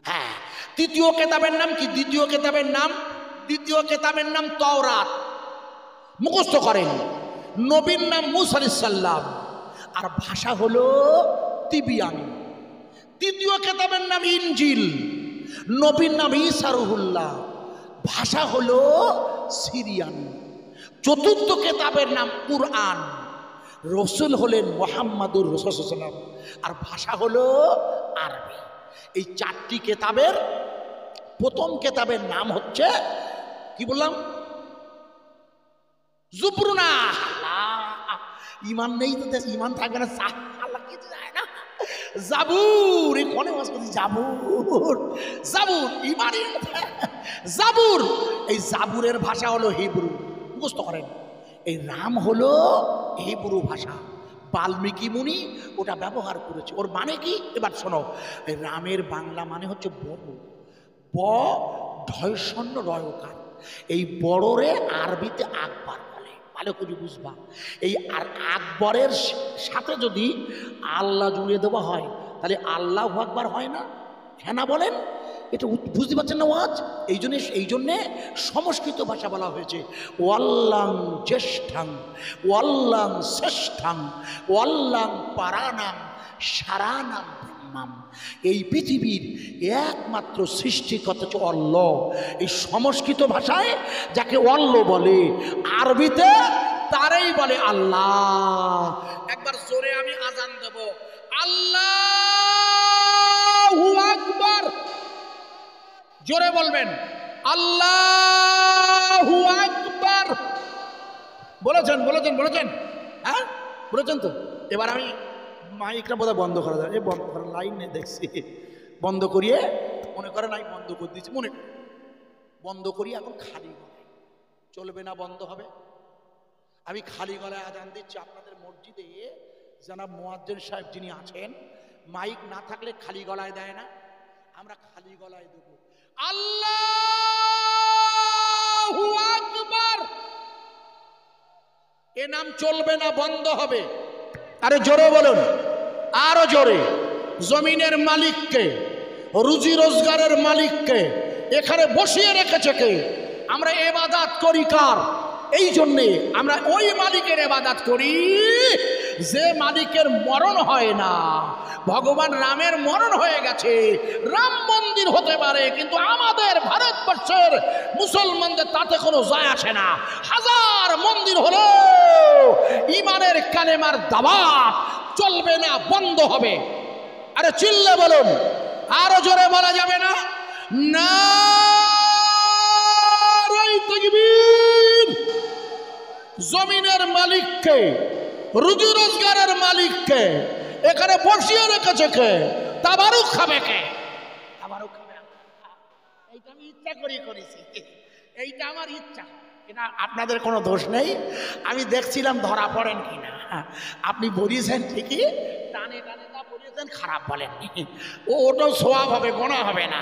হ্যাঁ, তৃতীয় কেতাবের নাম কি? দ্বিতীয় কেতাবের নাম তাওরাত, মুখস্থ করেন। নবীর নাম মূসা আলাইহিস সালাম, আর ভাষা হলো তিবিয়ান। তৃতীয় কেতাবের নাম ইনজিল, নবীর নাম ঈসা রুহুল্লাহ, ভাষা হলো সিরিয়ান। চতুর্থ কেতাবের নাম কুরআন, রসুল হলেন মুহাম্মাদুর রাসূলুল্লাহ, আর ভাষা হলো আরবি। এই 4টি কেতাবের প্রথম কেতাবের নাম হচ্ছে কি বললাম? জুবরুনা। ঈমান নেই তো ঈমান থাকবে না, আল্লাহ কিছু যায় না। জাবুর, এই কোনে ওয়াজ করছি জাবুর, জাবুর ঈমানই জাবুর। এই জাবুরের ভাষা হলো হিব্রু, মুখস্থ করেন। এই রাম হলো হিব্রু ভাষা। বাল্মীকি মুনি ওটা ব্যবহার করেছে। ওর মানে কি এবার শোনো। এই রামের বাংলা মানে হচ্ছে বড়, ব ঢয়শন্য রয়কার। এই বড়রে আরবিতে আকবর বলে, ভালো করে বুঝবা। এই আর আকবরের সাথে যদি আল্লাহ জুড়ে দেওয়া হয় তাহলে আল্লাহু আকবার হয় না? হ্যাঁ না বলেন? এটা বুঝতে পারছেন না ওয়াজ? এই জন্যে সংস্কৃত ভাষা বলা হয়েছে ওয়াল্লাং জ্যেষ্ঠাং ওয়াল্লাং শ্রেষ্ঠাং ওয়াল্লাং পারানাম সারানাম ব্রহ্মাম। এই পৃথিবীর একমাত্র সৃষ্টিকর্তা হচ্ছে আল্লাহ। এই সংস্কৃত ভাষায় যাকে আল্লাহ বলে, আরবিতে তারাই বলে আল্লাহ। একবার জোরে আমি আজান দেব, আল্লাহু আকবার। জোরে বলবেন আল্লাহু আকবার। বলেছেন বলেছেন বলেছেন, হ্যাঁ বলেছেন তো। এবার আমি মাইকটা বোধহয় বন্ধ করা যায়, এই বন্ধ করার লাইন নেই দেখছি, বন্ধ করিয়ে মনে করেন আমি বন্ধ করে দিচ্ছি, মনে বন্ধ করিয়ে এখন খালি গলায় চলবে না, বন্ধ হবে। আমি খালি গলায় আজান দিচ্ছি। আপনাদের মসজিদে জনাব মুয়াজ্জিন সাহেব যিনি আছেন, মাইক না থাকলে খালি গলায় দেয় না, আমরা খালি গলায় দেব আল্লাহু আকবার। এ নাম চলবে না, বন্ধ হবে। আরে জোরে বলুন, আরো জোরে। জমিনের মালিককে, রুজি রোজগারের মালিককে এখানে বসিয়ে রেখেছে কে? আমরা ইবাদত করি কার? এই জন্যে আমরা ওই মালিকের ইবাদত করি যে মালিকের মরণ হয় না। ভগবান রামের মরণ হয়ে গেছে, রাম মন্দির হতে পারে, কিন্তু আমাদের ভারতবর্ষের মুসলমানদের তাতে কোনো যায় আসে না। হাজার মন্দির হলো ঈমানের কালেমার দাওয়াত চলবে না, বন্ধ হবে। আরে চিল্লে বলুন, আরো জোরে বলা যাবে না? নারে তাকবীর। জমিনের মালিককে, রুজি রোজগারের মালিককে এখানে বসিয়ে রেখেছে কে? তাবারুক খাবে কে? তাবারুক খাবে। এইটা আমি ইচ্ছা করেছি, এইটা আমার ইচ্ছা। এটা আপনাদের কোনো দোষ নেই। আমি দেখছিলাম ধরা পড়েন কিনা। আপনি বলিয়েছেন ঠিকই, টানে টানে তা বলিয়েছেন, খারাপ বলেননি। ওটাও সোয়াব হবে, গোনা হবে না।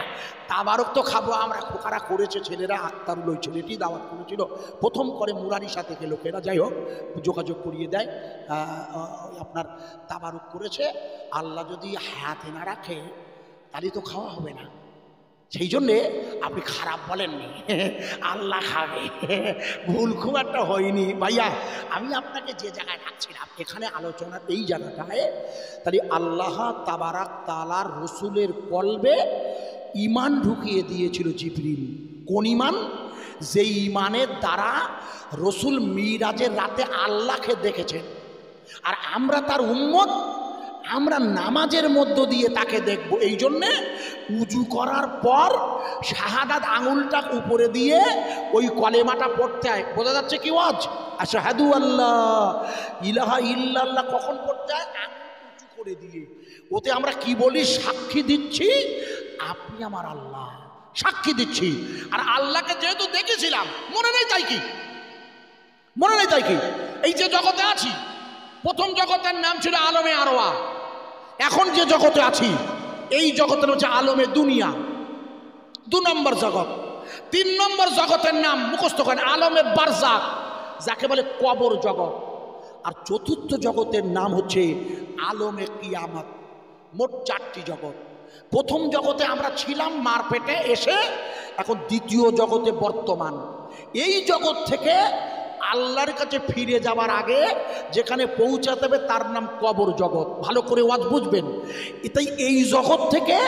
তাবারক তো খাবো আমরা। খোকারা করেছে ছেলেরা, আক্তারুল ওই ছেলেটি দাওয়াত করেছিল প্রথম করে মুরারিসা থেকে লোকেরা, যাই হোক যোগাযোগ করিয়ে দেয়। আপনার তাবারক করেছে। আল্লাহ যদি হায়াতে না রাখে তাহলে তো খাওয়া হবে না। সেই জন্যে আপনি খারাপ বলেননি, আল্লাহ খাবে। ভুল খুব একটা হয়নি ভাইয়া। আমি আপনাকে যে জায়গায় রাখছিলাম এখানে আলোচনার এই জায়গাটায়, তাহলে আল্লাহ তাবারাক তাআলার রসুলের কলবে ঈমান ঢুকিয়ে দিয়েছিল জিবরিল। কোন ঈমান? যেই ঈমানের দ্বারা রসুল মিরাজের রাতে আল্লাহকে দেখেছেন। আর আমরা তার উম্মত, আমরা নামাজের মধ্য দিয়ে তাকে দেখব। এই জন্যে উজু করার পর শাহাদাত আঙুলটা উপরে দিয়ে ওই কলেমাটা পড়তে হয়। বোঝা যাচ্ছে কি ওয়াজ? আশহাদু আল্লাহ ইলাহা ইল্লাল্লাহ কখন পড়তে হয়? আঙুল উঁচু করে দিয়ে। ওতে আমরা কি বলি? সাক্ষী দিচ্ছি আপনি আমার আল্লাহ, সাক্ষী দিচ্ছি। আর আল্লাহকে যেহেতু দেখেছিলাম, মনে নেই তাই কি? মনে নেই তাই কি? এই যে জগতে আছি, প্রথম জগতের নাম ছিল আলমে আরওয়া। এখন যে জগতে আছি এই জগতের হচ্ছে আলমে দুনিয়া, 2 নম্বর জগৎ। 3 নম্বর জগতের নাম মুখস্থ করেন, আলমে বারজাক, যাকে বলে কবর জগৎ। আর চতুর্থ জগতের নাম হচ্ছে আলমে কিয়ামত। মোট 4টি জগৎ। প্রথম জগতে আমরা ছিলাম মার পেটে এসে, এখন দ্বিতীয় জগতে বর্তমান। এই জগৎ থেকে আল্লাহর কাছে ফিরে যাওয়ার আগে যেখানে পৌঁছাতে হবে তার নাম কবর জগৎ। ভালো করে ওয়াজ বুঝবেন। তাই এই জগৎ থেকে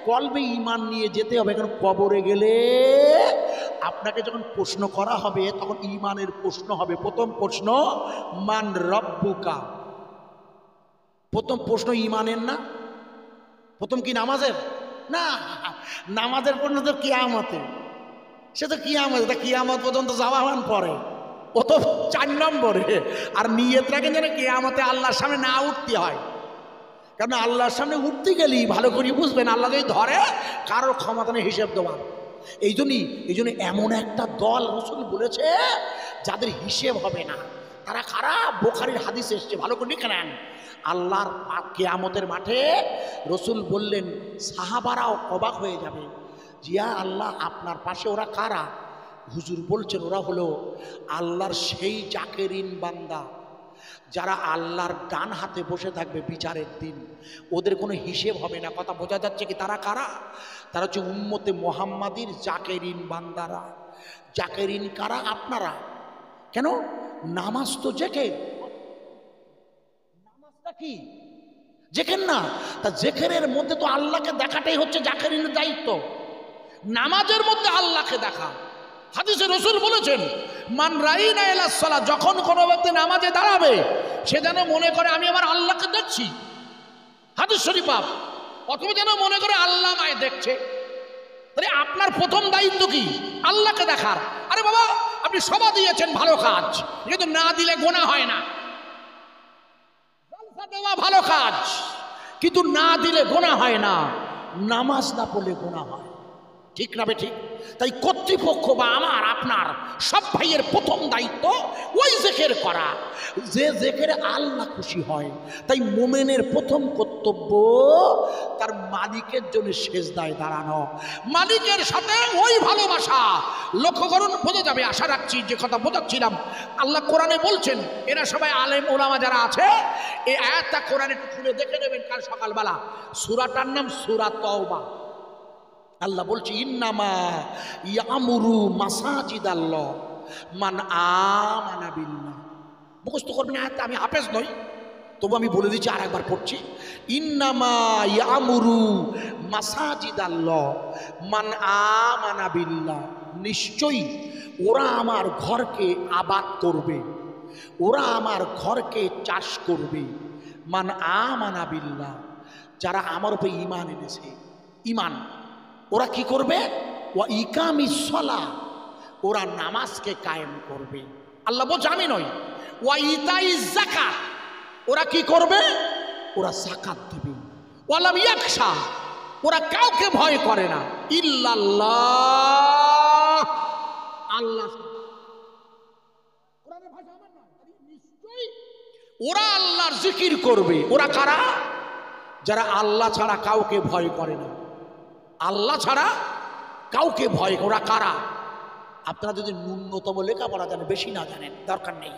কলবে ঈমান নিয়ে যেতে হবে। কারণ কবরে গেলে আপনাকে যখন প্রশ্ন করা হবে তখন ঈমানের প্রশ্ন হবে। প্রথম প্রশ্ন মান রব্বুকা। প্রথম প্রশ্ন ঈমানের না? প্রথম কি নামাজের? না, নামাজের প্রশ্ন তো কিয়ামতে। সে তো কিয়ামত, কিয়ামত পর্যন্ত যাওয়ান পরে, ও তো 4 নম্বরে। আর নিয়ত রাখেন যেন কিয়ামতে আল্লাহর সামনে না উঠতে হয়। কারণ আল্লাহর সামনে উঠতে গেলেই ভালো করে বুঝবেন, আল্লাহ যদি ধরে কারোর ক্ষমতা নেই হিসেব দেওয়ার। এই জন্য এমন একটা দল রসুল বলেছে যাদের হিসেব হবে না। তারা খারাপ। বুখারীর হাদিস এসছে, ভালো করে লিখে নেন। আল্লাহর কিয়ামতের মাঠে রসুল বললেন, সাহাবারাও অবাক হয়ে যাবে, জিয়া আল্লাহ আপনার পাশে ওরা কারা? হুজুর বলছেন ওরা হলো আল্লাহর সেই জাকেরিন বান্দা যারা আল্লাহর ডান হাতে বসে থাকবে বিচারের দিন। ওদের কোনো হিসেব হবে না। কথা বোঝা যাচ্ছে কি? তারা কারা? তারা হচ্ছে উম্মতে মুহাম্মাদির জাকেরিন বান্দারা। জাকেরিন কারা? আপনারা। কেন? নামাজ তো জেকের। নামাজটা কি? জেকের না? তা জেকেরের মধ্যে তো আল্লাহকে দেখাটাই হচ্ছে জাকেরিনের দায়িত্ব। নামাজের মধ্যে আল্লাহকে দেখা। হাদিসে রসুল বলেছেন, মান রাইনা ইলাস সালাত, যখন কোনো ব্যক্তি নামাজে দাঁড়াবে সে যেন মনে করে আমি আমার আল্লাহকে দেখছি। হাদিস শরীফ। অথবা যেন মনে করে আল্লাহ আমায় দেখছে। তাহলে আপনার প্রথম দায়িত্ব কি? আল্লাহকে দেখার। আরে বাবা, আপনি সভা দিয়েছেন, ভালো কাজ, কিন্তু না দিলে গোনা হয় না। জলসা দেওয়া ভালো কাজ, কিন্তু না দিলে গোনা হয় না। নামাজ না পড়লে গোনা হয়। ঠিক না ঠিক? তাই কর্তৃপক্ষ বা আমার আপনার সব ভাইয়ের প্রথম দায়িত্ব ওই জিকির করা যে জিকিরে আল্লাহ খুশি হয়। তাই মুমিনের প্রথম কর্তব্য তার মালিকের জন্য সেজদায় দাঁড়ানো, মালিকের সাথে ওই ভালোবাসা। লক্ষ্য করুন, বোঝা যাবে আশা রাখছি যে কথা বোঝাচ্ছিলাম। আল্লাহ কোরআনে বলছেন, এরা সবাই আলেম ওলামা যারা আছে এই আয়াতটা কোরআনে একটু খুলে দেখে নেবেন কাল সকালবেলা। সূরাটার নাম সূরা তাওবা। আল্লাহ বলছে, ইন্নামা ইয়ামুরু মাসাজিদাল্লাহ মান আমানা বিল্লাহ। মুখস্থ করবেন আয়াতটা। আমি হাফেজ নই, তবু আমি বলে দিচ্ছি, আর একবার পড়ছি। ইন্নামা ইয়ামুরু মাসাজিদাল্লাহ মান আমানা বিল্লাহ। নিশ্চয়ই ওরা আমার ঘরকে আবাদ করবে, ওরা আমার ঘরকে চাষ করবে। মান আমানা বিল্লাহ, যারা আমার উপরে ঈমান এনেছে। ঈমান ওরা কি করবে? ওয়া ইকামিস সালাহ, ওরা নামাজকে কায়েম করবে। আল্লাহ বলছে আমি নই। ওয়া ইতাইজ যাকাত, ওরা কি করবে? ওরা যাকাত দেবে। ওয়ালাম ইয়াখশা, ওরা কাউকে ভয় করে না, ইল্লাল্লাহ, আল্লাহ। কোরআনের ভাষা আমার না, নিশ্চয়ই ওরা আল্লাহর জিকির করবে। ওরা কারা? যারা আল্লাহ ছাড়া কাউকে ভয় করে না, আল্লাহ ছাড়া কাউকে ভয়। ওরা কারা? আপনারা যদি ন্যূনতম লেখাপড়া জানেন, বেশি না জানেন, দরকার নেই।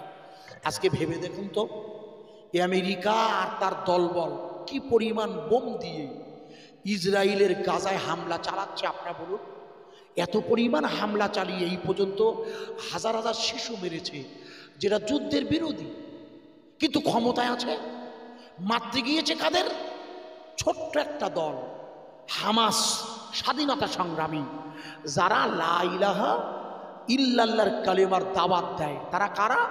আজকে ভেবে দেখুন তো, আমেরিকা আর তার দলবল কি পরিমাণ বোম দিয়ে ইসরায়েলের গাজায় হামলা চালাচ্ছে। আপনারা বলুন, এত পরিমাণ হামলা চালিয়ে এই পর্যন্ত হাজার হাজার শিশু মেরেছে, যেটা যুদ্ধের বিরোধী, কিন্তু ক্ষমতায় আছে। মারতে গিয়েছে কাদের? ছোট্ট একটা দল, হামাস, স্বাধীনতা সংগ্রামী, যারা লা ইলাহা ইল্লাল্লাহর কালেমার দাওয়াত দেয়। তারা কারা?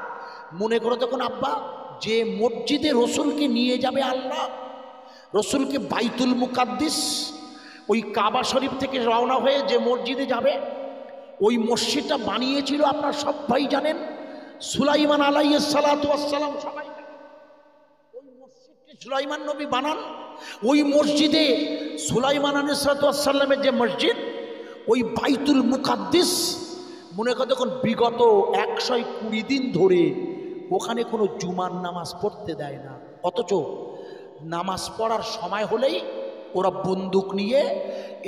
মনে করো তখন আব্বা, যে মসজিদে রসুলকে নিয়ে যাবে আল্লাহ, রসুলকে বাইতুল মুকাদ্দিস, ওই কাবা শরীফ থেকে রওনা হয়ে যে মসজিদে যাবে, ওই মসজিদটা বানিয়েছিল আপনারা সবাই জানেন, সুলাইমান আলাইহিস সালাতু ওয়াস সালাম। সবাই ওই মসজিদকে সুলাইমান নবী বানান। ওই মসজিদে সুলাইমান আলাইহিস সালাতু ওয়াস সালামের যে মসজিদ, ওই বাইতুল মুকাদ্দিস, মনে করো তখন বিগত 120 দিন ধরে ওখানে কোনো জুমার নামাজ পড়তে দেয় না। অথচ নামাজ পড়ার সময় হলেই ওরা বন্দুক নিয়ে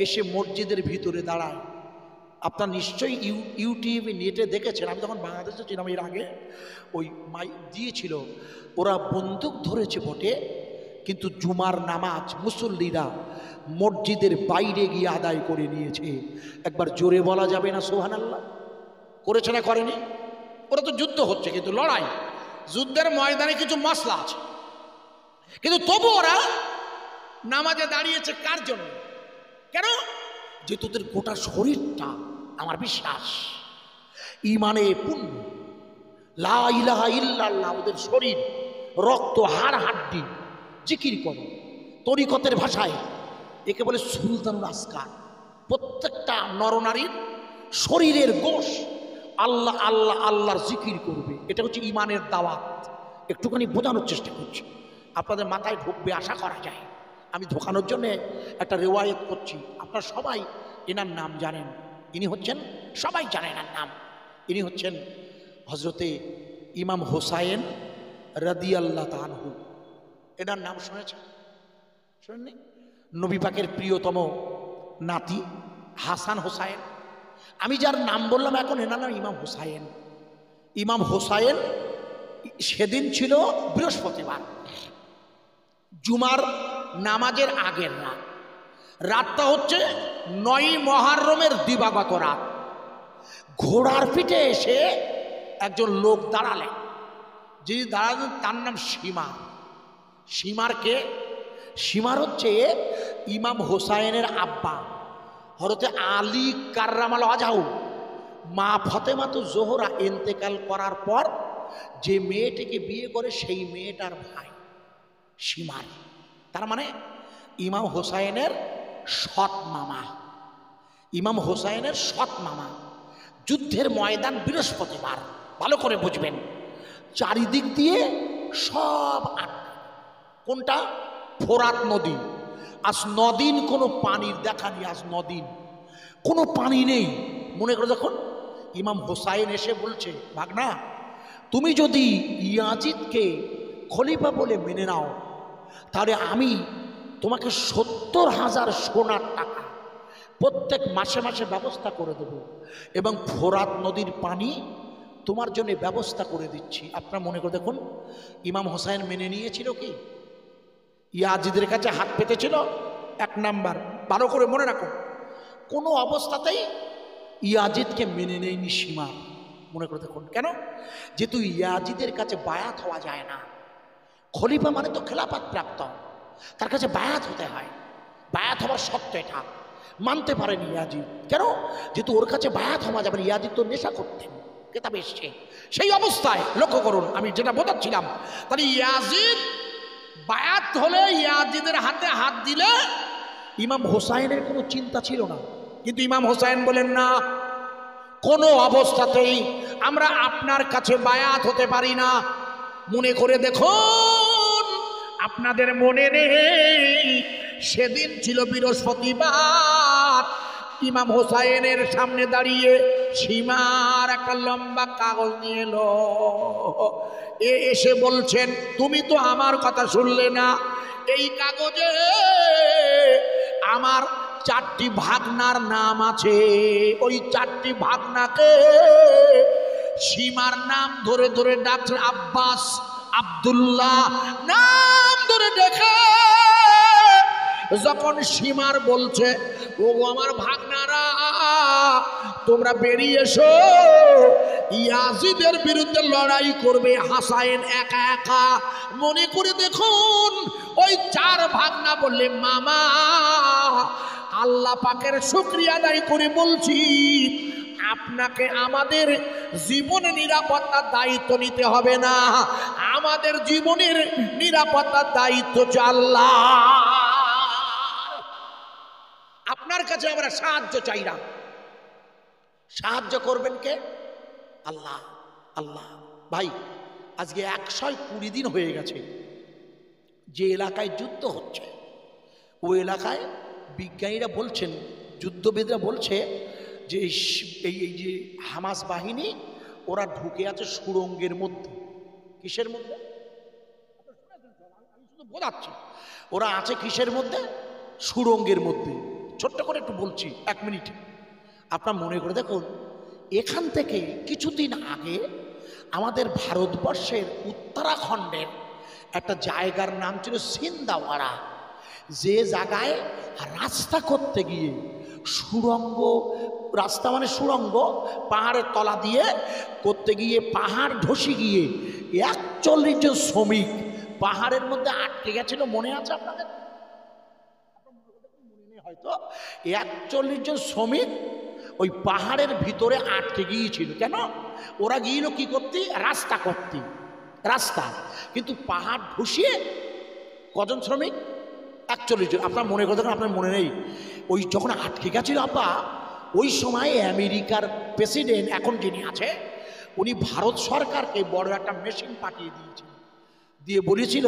এসে মসজিদের ভিতরে দাঁড়ায়। আপনার নিশ্চয়ই ইউটিউবে নেটে দেখেছেন। আমি যখন বাংলাদেশে ছিলাম এর আগে, ওই দিয়েছিল, ওরা বন্দুক ধরেছে বটে, কিন্তু জুমার নামাজ মুসল্লিরা মসজিদের বাইরে গিয়ে আদায় করে নিয়েছে। একবার জোরে বলা যাবে না সুবহানাল্লাহ? করেছে না করেনি? ওরা তো যুদ্ধ হচ্ছে, কিন্তু লড়াই, যুদ্ধের ময়দানে কিছু মশলা আছে, কিন্তু তবু ওরা নামাজে দাঁড়িয়েছে। কার জন্য? কেন? যে তোদের গোটা শরীরটা, আমার বিশ্বাস, ইমানে পূর্ণ, লা ইলাহা ইল্লাল্লাহ, ওদের শরীর, রক্ত, হাড় হাড্ডি জিকির করে। তরিকতের ভাষায় একে বলে সুলতানুল আসকার। প্রত্যেকটা নরনারীর শরীরের গোশ আল্লাহ আল্লাহ আল্লাহর জিকির করবে। এটা হচ্ছে ইমানের দাওয়াত। একটুখানি বোঝানোর চেষ্টা করছি, আপনাদের মাথায় ঢুকবে আশা করা যায়। আমি ঢোকানোর জন্য একটা রেওয়ায়ত করছি। আপনারা সবাই এনার নাম জানেন। ইনি হচ্ছেন, সবাই জানেন এনার নাম, ইনি হচ্ছেন হজরতে ইমাম হোসাইন রাদিয়াল্লাহু তাআলা আনহু। এনার নাম শুনেছেন? শুনেননি? নবী পাকের প্রিয়তম নাতি হাসান হোসাইন। আমি যার নাম বললাম এখন, এনার নাম ইমাম হোসাইন। ইমাম হোসাইন সেদিন ছিল বৃহস্পতিবার, জুমার নামাজের আগের রাত। রাতটা হচ্ছে 9 মুহররমের দিবাগত রাত। ঘোড়ার পিঠে এসে একজন লোক দাঁড়ালেন, যিনি দাঁড়ালেন তার নাম সীমার। সীমার কে? সীমার হচ্ছে ইমাম হোসাইনের আব্বা হযরতে আলী কাররামাল ওয়াজহু। মা ফাতেমাতু জোহরা ইন্তেকাল করার পর যে মেয়েটিকে বিয়ে করে, সেই মেয়েটার ভাই সীমার। তার মানে ইমাম হোসাইনের সৎ মামা, ইমাম হোসাইনের সৎ মামা। যুদ্ধের ময়দান বৃহস্পতিবার, ভালো করে বুঝবেন। চারিদিক দিয়ে সব আটকা। কোনটা? ফোরাত নদী। আজ 9 দিন কোনো পানির দেখা নেই, আজ 9 দিন কোনো পানি নেই। মনে করো যখন ইমাম হোসাইন এসে বলছে, ভাগনা, তুমি যদি ইয়াজিদকে খলিফা বলে মেনে নাও, তাহলে আমি তোমাকে 70,000 সোনার টাকা প্রত্যেক মাসে মাসে ব্যবস্থা করে দেব, এবং ফোরাত নদীর পানি তোমার জন্য ব্যবস্থা করে দিচ্ছি। আপনারা মনে করে দেখুন, ইমাম হোসাইন মেনে নিয়েছিল কি? ইয়াজিদের কাছে হাত পেতেছিল? 1 নাম্বার, ভালো করে মনে রাখুন, কোনো অবস্থাতেই ইয়াজিদকে মেনে নেয়নি সীমা। মনে করে দেখুন, কেন? যেহেতু ইয়াজিদের কাছে বায়াত হওয়া যায় না। খলিফা মানে তো খেলাফত প্রাপ্ত, তার কাছে বায়াত হতে হয়। বায়াত হওয়ার সত্য এটা মানতে পারেনি ইয়াজিদ। কেন? যেহেতু ওর কাছে বায়াত হওয়া যাবে না। ইয়াজিদ তো নেশা করতেন, কেতাবে এসছে। সেই অবস্থায় লক্ষ্য করুন, আমি যেটা বোঝাচ্ছিলাম, তাহলে ইয়াজিদ বায়াত হলে, ইয়াজিদের হাতে হাত দিলে ইমাম হোসাইনের কোনো চিন্তা ছিল না। কিন্তু ইমাম হোসাইন বলেন, না, কোনো অবস্থাতেই আমরা আপনার কাছে বায়াত হতে পারি না। মনে করে দেখুন, আপনাদের মনে নেই সেদিন ছিল বৃহস্পতিবার, ইমাম হোসাইনের সামনে দাঁড়িয়ে সীমার একটা লম্বা কাগজ নিয়ে এলো। এসে বলছেন, তুমি তো আমার কথা শুনলে না, এই কাগজে আমার 4টি ভাগনার নাম আছে। ওই 4টি ভাগনাকে সীমার নাম ধরে ধরে ডাকছে, আব্বাস, আব্দুল্লাহ নাম ধরে ডেকে যখন সীমার বলছে, ও আমার ভাগনারা তোমরা বেরিয়ে এসো, ইয়াজিদের বিরুদ্ধে লড়াই করবে হাসাইন একা একা। মনে করে দেখুন, ওই 4 ভাগনা বললে, মামা আল্লাহ পাকের শুকরিয়া আদায় করে বলছি, আপনাকে আমাদের জীবনে নিরাপত্তার দায়িত্ব নিতে হবে না, আমাদের জীবনের নিরাপত্তার দায়িত্ব আল্লাহ। আপনার কাছে আমরা সাহায্য চাই না, সাহায্য করবেন কে? আল্লাহ। আল্লাহ। ভাই আজকে 120 দিন হয়ে গেছে যে এলাকায় যুদ্ধ হচ্ছে, ওই এলাকায় বিজ্ঞানীরা বলছেন, যুদ্ধবিদরা বলছে যে এই যে হামাস বাহিনী ওরা ঢুকে আছে সুড়ঙ্গের মধ্যে। কিসের মধ্যে? আমি শুধু বোঝাচ্ছি, ওরা আছে কিসের মধ্যে? সুড়ঙ্গের মধ্যে। ছোট্ট করে একটু বলছি, 1 মিনিট আপনার মনে করে দেখুন। এখান থেকে কিছুদিন আগে আমাদের ভারতবর্ষের উত্তরাখণ্ডের একটা জায়গার নাম ছিল সিন্দাওয়াড়া, যে জায়গায় রাস্তা করতে গিয়ে সুড়ঙ্গ, রাস্তা মানে সুড়ঙ্গ, পাহাড়ের তলা দিয়ে করতে গিয়ে পাহাড় ধসে গিয়ে 41 জন শ্রমিক পাহাড়ের মধ্যে আটকে গেছিল। মনে আছে আপনাদের? হয়তো 41 জন শ্রমিক ওই পাহাড়ের ভিতরে আটকে গিয়েছিল। কেন? ওরা গিয়েছিল কি করতে? রাস্তা করতে, রাস্তা। কিন্তু পাহাড় ধসিয়ে কজন শ্রমিক? 41 জন। আপনার মনে করে দেখুন, আপনার মনে নেই ওই যখন আটকে গেছিল আপা, ওই সময় আমেরিকার প্রেসিডেন্ট এখন যিনি আছে, উনি ভারত সরকারকে বড় একটা মেশিন পাঠিয়ে দিয়েছিল, দিয়ে বলেছিল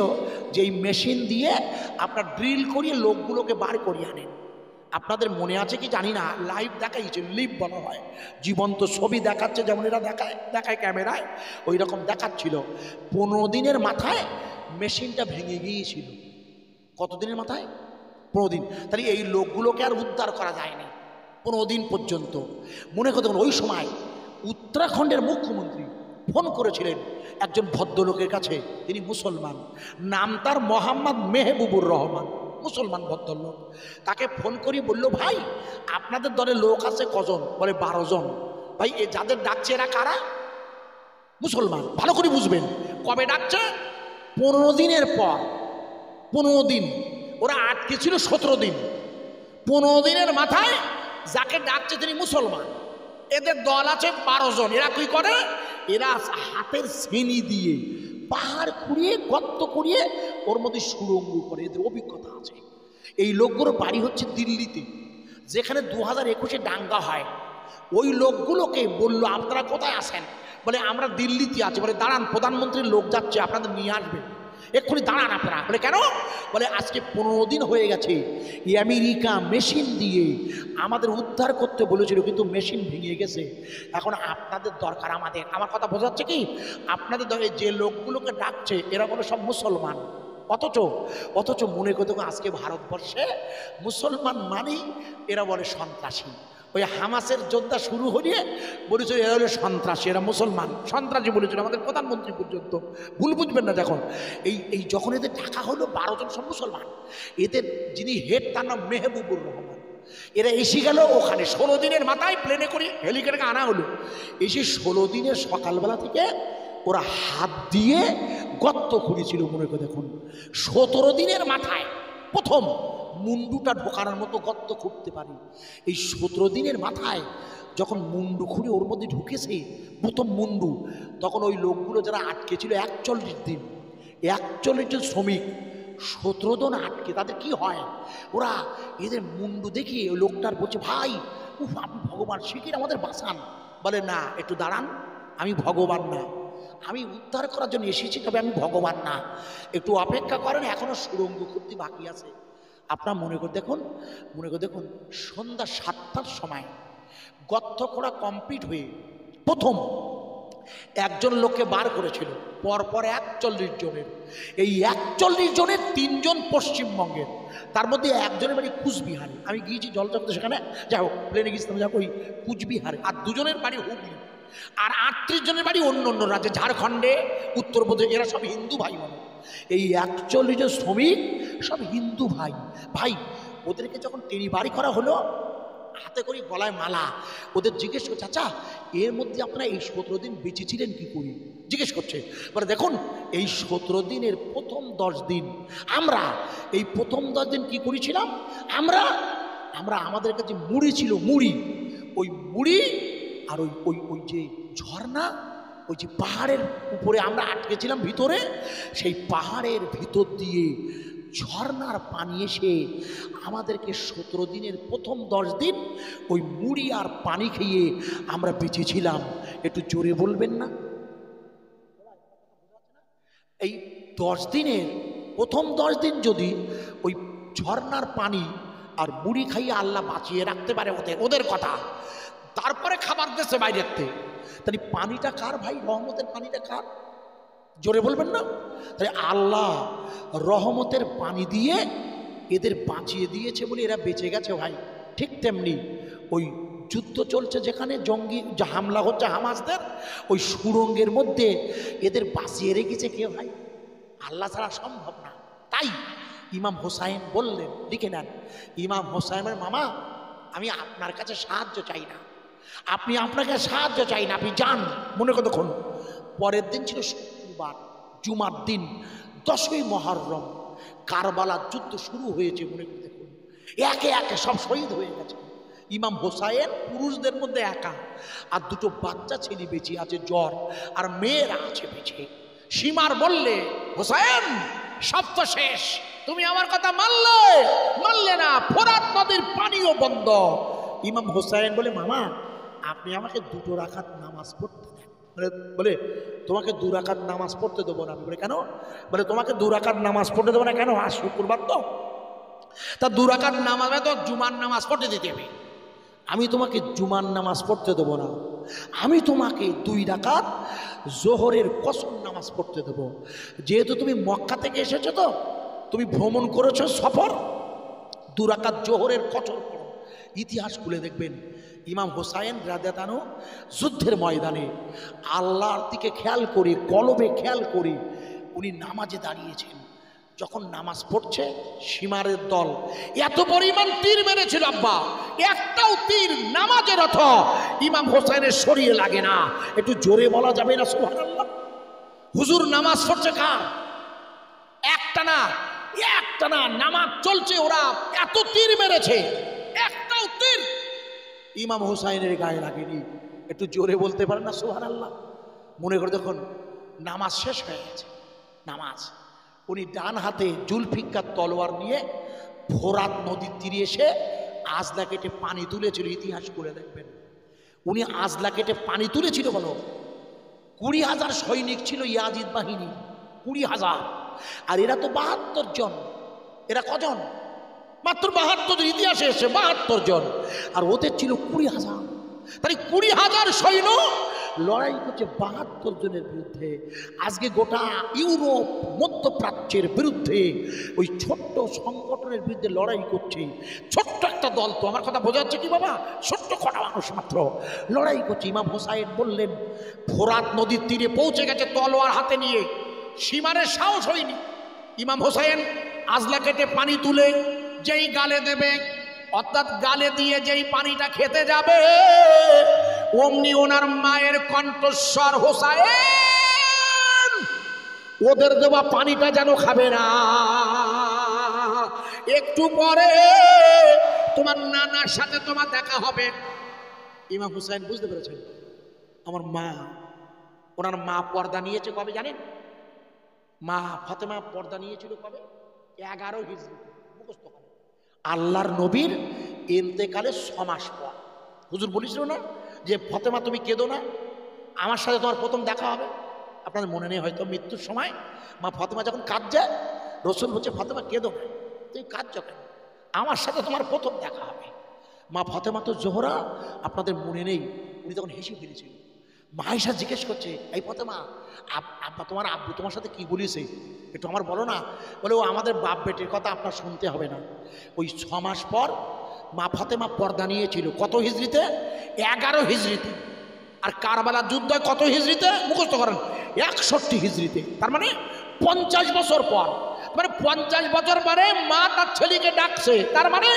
যে এই মেশিন দিয়ে আপনার ড্রিল করিয়ে লোকগুলোকে বার করিয়ে আনেন। আপনাদের মনে আছে কি জানি না, লাইভ দেখাইছে, লিভ বলা হয়, জীবন্ত ছবি দেখাচ্ছে, যেমন এরা দেখায় ক্যামেরায়, ওই রকম দেখাচ্ছিল। 15 দিনের মাথায় মেশিনটা ভেঙে গিয়েছিল। কতদিনের মাথায়? 15 দিন। তাহলে এই লোকগুলোকে আর উদ্ধার করা যায়নি 15 দিন পর্যন্ত। মনে করতে ওই সময় উত্তরাখণ্ডের মুখ্যমন্ত্রী ফোন করেছিলেন একজন ভদ্রলোকের কাছে, তিনি মুসলমান, নাম তার মোহাম্মদ মেহবুবুর রহমান, মুসলমান ভদ্রলোক। তাকে ফোন করি বলল, ভাই আপনাদের দলে লোক আছে কজন? বলে 12 জন। ভাই এ যাদের ডাকছে এরা কারা? মুসলমান। ভালো করে বুঝবেন। কবে ডাকছে? 15 দিনের পর। 15 দিন ওরা আটকে ছিল, 17 দিন। 15 দিনের মাথায় যাকে ডাকছে তিনি মুসলমান। এদের দল আছে 12 জন। এরা কি করে? এরা হাতের ছেনি দিয়ে পাহাড় খুঁড়িয়ে গর্ত করিয়ে ওর মধ্যে সুড়ঙ্গ করে, এদের অভিজ্ঞতা আছে। এই লোকগুলোর বাড়ি হচ্ছে দিল্লিতে, যেখানে 2021-এ দাঙ্গা হয়। ওই লোকগুলোকে বলল, আপনারা কোথায় আছেন? বলে আমরা দিল্লিতে আছি। বলে দাঁড়ান, প্রধানমন্ত্রীর লোক যাচ্ছে, আপনাদের নিয়ে আসবে, এক্ষুনি দাঁড়ান আপনারা। বলে কেন? বলে আজকে 15 দিন হয়ে গেছে, আমেরিকা মেশিন দিয়ে আমাদের উদ্ধার করতে বলেছিল, কিন্তু মেশিন ভেঙে গেছে। এখন আপনাদের দরকার আমাদের। আমার কথা বোঝাচ্ছে কি? আপনাদের যে লোকগুলোকে ডাকছে এরা বলে সব মুসলমান, অথচ মনে করতে আজকে ভারতবর্ষে মুসলমান মানেই এরা বলে সন্ত্রাসী। ওই হামাসের যোদ্ধা শুরু হয়ে বলেছিল এরা হলো সন্ত্রাসী, এরা মুসলমান, সন্ত্রাসী বলেছিল আমাদের প্রধানমন্ত্রী পর্যন্ত। ভুল বুঝবেন না। দেখুন এই যখন এদের টাকা হলো 12 জন সব মুসলমান, এদের যিনি হেড তার নাম মেহবুবুর রহমান। এরা এসে গেল ওখানে 16 দিনের মাথায় প্লেনে করে হেলিকপ্টারে আনা হলো। এসে 16 দিনের সকালবেলা থেকে ওরা হাত দিয়ে গর্ত খুঁড়েছিল। মনে করে দেখুন, 17 দিনের মাথায় প্রথম মুন্ডুটা ঢোকানোর মতো গর্ত খুঁড়তে পারি। এই 17 দিনের মাথায় যখন মুন্ডু খুঁড়ে ওর মধ্যে ঢুকেছে প্রথম মুন্ডু, তখন ওই লোকগুলো যারা আটকে ছিল 41 দিন, 41 জন শ্রমিক, 17 জন আটকে, তাদের কি হয়? ওরা এদের মুন্ডু দেখে ওই লোকটার বলছে, ভাই উফ আপনি ভগবান, শিখির আমাদের বাঁচান। বলে না, একটু দাঁড়ান, আমি ভগবান না, আমি উদ্ধার করার জন্য এসেছি, তবে আমি ভগবান না, একটু অপেক্ষা করেন, এখনো সুরঙ্গ করতে বাকি আছে। আপনার মনে করে দেখুন, সন্ধ্যা 7টার সময় গর্ত করা কমপ্লিট হয়ে প্রথম একজন লোককে বার করেছিল, পরপর 41 জনের। এই 41 জনের 3 জন পশ্চিমবঙ্গের, তার মধ্যে একজনের বাড়ি কুচবিহারে। আমি গিয়েছি জলচক্র, সেখানে যাও প্লেনে গিয়েছিলাম, যাও ওই কুচবিহারে। আর 2 জনের বাড়ি হুগলি, আর 38 জনের বাড়ি অন্য অন্য রাজ্যে, ঝাড়খণ্ডে, উত্তরপ্রদেশ। এরা সব হিন্দু ভাই বোন। এই 41 জন শ্রমিক সব হিন্দু ভাই ভাই। ওদেরকে যখন টেনে বাড়ি করা হলো, হাতে করে গলায় মালা, ওদের জিজ্ঞেস করছে, আচ্ছা এর মধ্যে আপনারা এই 17 দিন বেঁচেছিলেন কি করি, জিজ্ঞেস করছে। বলে দেখুন, এই 17 দিনের প্রথম 10 দিন আমরা, এই প্রথম 10 দিন কি করেছিলাম, আমরা আমাদের কাছে মুড়ি ছিল, মুড়ি, ওই মুড়ি আর ওই ওই ওই যে ঝর্ণা, ওই যে পাহাড়ের উপরে আমরা আটকেছিলাম ভিতরে, সেই পাহাড়ের ভিতর দিয়ে ঝর্ণার পানি এসে আমাদেরকে 17 দিনের প্রথম 10 দিন ওই মুড়ি আর পানি খেয়ে আমরা বেঁচেছিলাম। একটু জোরে বলবেন না? এই 10 দিনের প্রথম 10 দিন যদি ওই ঝর্ণার পানি আর মুড়ি খাইয়ে আল্লাহ বাঁচিয়ে রাখতে পারে ওদের কথা, তারপরে খাবার দেশে বাইরেতে, তাহলে পানিটা কার ভাই? রহমতের পানিটা কার? জোরে বলবেন না? তাই আল্লাহ রহমতের পানি দিয়ে এদের বাঁচিয়ে দিয়েছে বলে এরা বেঁচে গেছে ভাই। ঠিক তেমনি ওই যুদ্ধ চলছে যেখানে, জঙ্গি হামলা হচ্ছে হামাসদের, ওই সুড়ঙ্গের মধ্যে এদের বাঁচিয়ে রেখেছে কে ভাই? আল্লাহ ছাড়া সম্ভব না। তাই ইমাম হোসাইন বললেন, লিখে নেন, ইমাম হোসাইনের মামা, আমি আপনার কাছে সাহায্য চাই না, আপনাকে সাহায্য চাই না, আপনি যান। মনে করে দেখুন, পরের দিন ছিল শুক্রবার, জুমার দিন, 10ই মুহররম, কারবালার যুদ্ধ শুরু হয়েছে। মনে করে দেখুন, একে একে সব শহীদ হয়ে গেছে। ইমাম হোসাইন পুরুষদের মধ্যে একা, আর 2টো বাচ্চা ছেলে বেঁচে আছে, জ্বর, আর মেয়েরা আছে বেঁচে। সীমার বললে, হোসাইন সব তো শেষ, তুমি আমার কথা মানলে না, ফোরাত নদীর পানিও বন্ধ। ইমাম হোসাইন বলে, মামা আপনি আমাকে 2 রাকাত নামাজ পড়তে দেন। বলে তোমাকে 2 রাকাত নামাজ পড়তে দেবো না। বলে কেন? বলে তোমাকে 2 রাকাত নামাজ পড়তে দেবো না কেন? আজ শুক্রবার তো, তা 2 রাকাত নামাজ তো জুমার নামাজ পড়তে দিতে হবে। আমি তোমাকে জুমার নামাজ পড়তে দেবো না, আমি তোমাকে 2 রাকাত জোহরের কসর নামাজ পড়তে দেবো। যেহেতু তুমি মক্কা থেকে এসেছো, তো তুমি ভ্রমণ করেছো, সফর, 2 রাকাত জোহরের কসর পড়ো। ইতিহাস খুলে দেখবেন, ইমাম হোসাইন রাদিয়াল্লাহু আনহু যুদ্ধের ময়দানে আল্লাহর দিকে খেয়াল করে, কলবে খেয়াল করে উনি নামাজে দাঁড়িয়েছেন। যখন নামাজ পড়ছে, সীমারের দল এত পরিমাণ তীর মেরেছিল, আব্বা একটাও তীর নামাজের অর্থ ইমাম হোসাইনের শরীরে লাগে না। একটু জোরে বলা যাবে না সুবহানাল্লাহ? হুজুর নামাজ পড়ছে কার? একটা না নামাজ চলছে, ওরা এত তীর মেরেছে, একটাও তীর ইমাম হোসাইনের গায়ে লাগেনি। একটু জোরে বলতে পারেন না সুবহানাল্লাহ? মনে করে দেখুন, নামাজ শেষ হয়ে গেছে। নামাজ, উনি ডান হাতে জুলফিকার তলোয়ার নিয়ে ফোরাত নদীর তীরে এসে আজলা কেটে পানি তুলেছিল। ইতিহাস করে দেখবেন, উনি আজলা কেটে পানি তুলেছিল। বলো, 20,000 সৈনিক ছিল ইয়াজিদ বাহিনী, 20,000, আর এরা তো 72 জন। এরা কজন? মাত্র 72 জন। ইতিহাসে এসে 72 জন, আর ওদের ছিল 20,000। তাই 20,000 সৈন্য লড়াই করছে 72 জনের বিরুদ্ধে। আজকে গোটা ইউরোপ, মধ্যপ্রাচ্যের বিরুদ্ধে ওই ছোট্ট সংগঠনের বিরুদ্ধে লড়াই করছে। ছোট্ট একটা দল, তো আমার কথা বোঝা যাচ্ছে কি বাবা? ছোট্ট কটা মানুষ মাত্র লড়াই করছে। ইমাম হোসাইন বললেন, ফোরাত নদীর তীরে পৌঁছে গেছে তলোয়ার হাতে নিয়ে, সীমারের সাহস হয়নি। ইমাম হোসাইন আজলা কেটে পানি তুলে যেই গালে দেবে, অর্থাৎ গালে দিয়ে যেই পানিটা খেতে যাবে, অমনি ওনার মায়ের কণ্ঠস্বর, হোসাইন ওদের দেওয়া পানিটা যেন খাবে না, একটু পরে তোমার নানার সাথে তোমার দেখা হবে। ইমাম হুসাইন বুঝতে পেরেছেন, আমার মা, ওনার মা পর্দা নিয়েছে কবে জানেন? মা ফাতেমা পর্দা নিয়েছিল কবে? 11 হিজরি। মুখস্থ করে, আল্লাহর নবীর ইন্তেকালে 6 মাস পর। হুজুর বলেছিল না যে ফাতেমা তুমি কেঁদো না, আমার সাথে তোমার প্রথম দেখা হবে? আপনাদের মনে নেই হয়তো, মৃত্যুর সময় মা ফাতেমা যখন কাঁদছে, রসুল বলছে ফাতেমা কেঁদো না, তুমি কাঁদছো কেন, আমার সাথে তোমার প্রথম দেখা হবে। মা ফাতেমা তো জোহরা, আপনাদের মনে নেই, উনি তখন হেসে ফেলেছিল। মা আয়েশা জিজ্ঞেস করছে, এই ফাতেমা, আব্বা তোমার আব্বু তোমার সাথে কি বলেছে একটু আমার বলো না। বলে ও আমাদের বাপ বেটির কথা আপনার শুনতে হবে না। ওই 6 মাস পর মা ফাতেমা পর্দা নিয়েছিল। কত হিজরিতে? 11 হিজরিতে। আর কারবালার যুদ্ধ কত হিজরিতে? মুখস্থ করেন, 61 হিজরিতে। তার মানে 50 বছর পর। মানে 50 বছর পরে মা তার ছেলেকে ডাকছে। তার মানে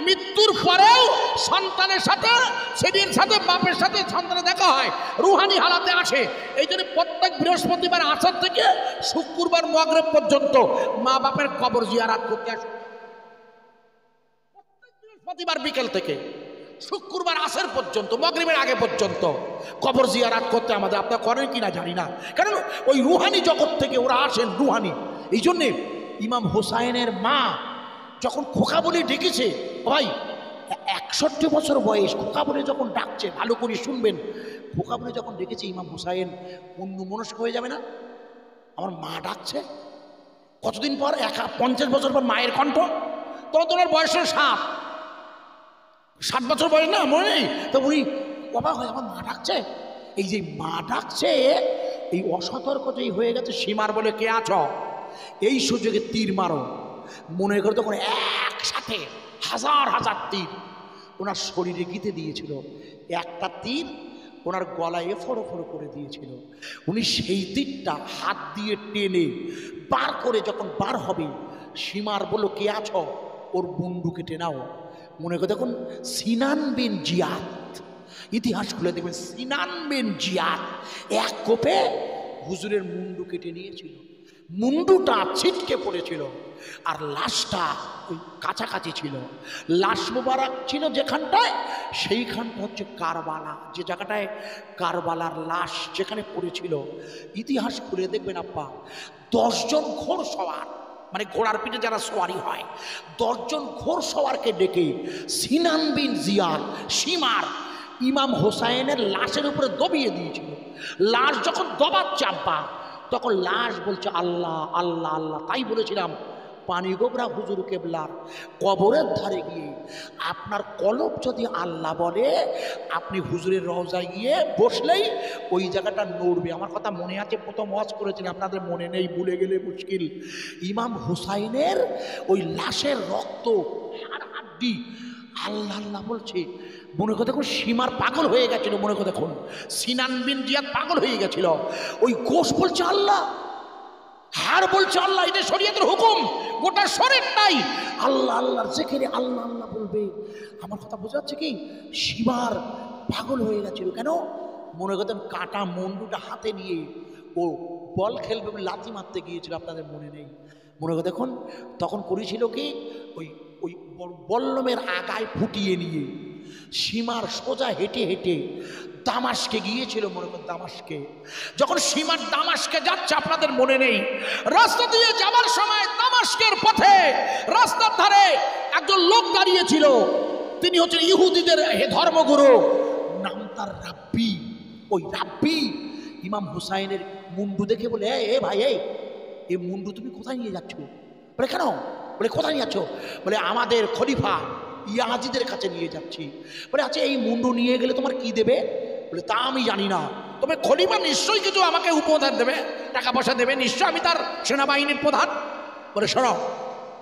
মৃত্যুর পরেও সন্তানের সাথে, ছেলের সাথে, বাপের সাথে সন্তানের দেখা হয়, রুহানি হালাতে আসে। এই জন্য প্রত্যেক বৃহস্পতিবার আসর থেকে শুক্রবার মাগরিব পর্যন্ত মা বাপের কবর জিয়ারত করতে আসে। প্রত্যেক বৃহস্পতিবার বিকেল থেকে শুক্রবার আসর পর্যন্ত, মাগরিবের আগে পর্যন্ত কবর জিয়ারত করতে আমাদের। আপনারা করেন কিনা জানি না, কারণ ওই রুহানি জগৎ থেকে ওরা আসেন, রুহানি। এই জন্যে ইমাম হোসাইনের মা যখন খোকা বলে ডেকেছে, ভাই 61 বছর বয়স, খোকা বলে যখন ডাকছে, ভালো করে শুনবেন, খোকা বলে যখন ডেকেছে ইমাম হোসাইন অন্য মনস্ক হয়ে যাবে না, আমার মা ডাকছে। কতদিন পর? 50 বছর পর মায়ের কণ্ঠ। তখন তোমার বয়স 7 বছর বয়স না, মনে নেই তো? উনি অবাক হয়, আমার মা ডাকছে। এই যে মা ডাকছে, এই অসতর্ক যেই হয়ে গেছে, সীমার বলে কে আছো, এই সুযোগে তীর মারো। মনে করে তখন একসাথে হাজার হাজার তীর ওনার শরীরে গিতে দিয়েছিল। একটা তীর ওনার গলায় এফড় ওফড় করে দিয়েছিল। উনি সেই তীরটা হাত দিয়ে টেনে বার করে যখন বার হবে, সীমার বলো কে আছো, ওর মুন্ডু কেটে নাও। মনে করে দেখুন, সিনান বিন জিয়াদ, ইতিহাস খুলে দেখবেন, সিনান বিন জিয়াদ এক কোপে হুজুরের মুন্ডু কেটে নিয়েছিল। মুন্ডুটা ছিটকে পড়েছিল, আর লাশটা ওই কাছাকাছি ছিল। লাশ মোবারক ছিল যেখানটায়, সেইখানটা হচ্ছে কারবালা, যে জায়গাটায় কারবালার লাশ যেখানে পড়েছিল। ইতিহাস খুলে দেখবেন আব্বা, 10 জন ঘোড় সওয়ার, মানে ঘোড়ার পিঠে যারা সওয়ারি হয়, 10 জন ঘোড় সওয়ারকে ডেকে সিনান বিন জিয়াদ, সীমার ইমাম হোসাইনের লাশের উপরে দবিয়ে দিয়েছিল। লাশ যখন দবাচ্ছে আব্বা, তখন লাশ বলছে আল্লাহ আল্লাহ আল্লাহ। তাই বলেছিলাম, পানি গোবরা হুজুর কেবলার কবরের ধারে গিয়ে আপনার কলব যদি আল্লাহ বলে, আপনি হুজুরের রওজায় গিয়ে বসলেই ওই জায়গাটা নড়বে। আমার কথা মনে আছে, প্রথম ওয়াজ করেছিলাম, আপনাদের মনে নেই, ভুলে গেলে মুশকিল। ইমাম হুসাইনের ওই লাশের রক্ত, হাড্ডি, আল্লাহ আল্লাহ বলছে। মনে করে দেখুন, সীমার পাগল হয়ে গেছিল। মনে করে দেখুন, সিনান বিন জিয়াদ পাগল হয়ে গেছিল। ওই গোশ বলছে আল্লাহ, হাড় বলছে আল্লাহ। এটা শরীয়তের হুকুম, গোটা শরীরটাই আল্লাহ আল্লাহর জিকিরে আল্লাহ আল্লাহ বলবে। আমার কথা বোঝা যাচ্ছে কি? সীমার পাগল হয়ে গেছিল। কেন? মনে করতেন কাটা মুন্ডুটা হাতে নিয়ে ও বল খেলবে, লাথি মারতে গিয়েছিল, আপনাদের মনে নেই? মনে করে দেখুন, তখন করেছিল কি, ওই ওই বল্লমের আগায় ফুটিয়ে নিয়ে সীমার সোজা হেঁটে হেঁটে দামাস্কে গিয়েছিল। মনে করেন দামাস্কে, যখন সীমার দামাস্কে যাচ্ছে, আপনাদের মনে নেই, রাস্তা দিয়ে যাবার সময় দামাস্কের পথে রাস্তার ধারে একজন লোক দাঁড়িয়েছিল। তিনি হচ্ছেন ইহুদিদের ধর্মগুরু, নাম তার রাব্বি। ওই রাব্বি ইমাম হুসাইনের মুন্ডু দেখে বলে, এ ভাই, এই মুন্ডু তুমি কোথায় নিয়ে যাচ্ছ? বলে কেন? বলে কোথায় নিয়ে যাচ্ছ? বলে আমাদের খলিফা ইয়াজিদের কাছে নিয়ে যাচ্ছি। বলে আচ্ছা, এই মুন্ডু নিয়ে গেলে তোমার কি দেবে? বলে তা আমি জানি না, তবে খলিফা নিশ্চয়ই কিছু আমাকে উপহার দেবে, টাকা পয়সা দেবে নিশ্চয়, আমি তার সেনাবাহিনীর প্রধান। বলে শোনো,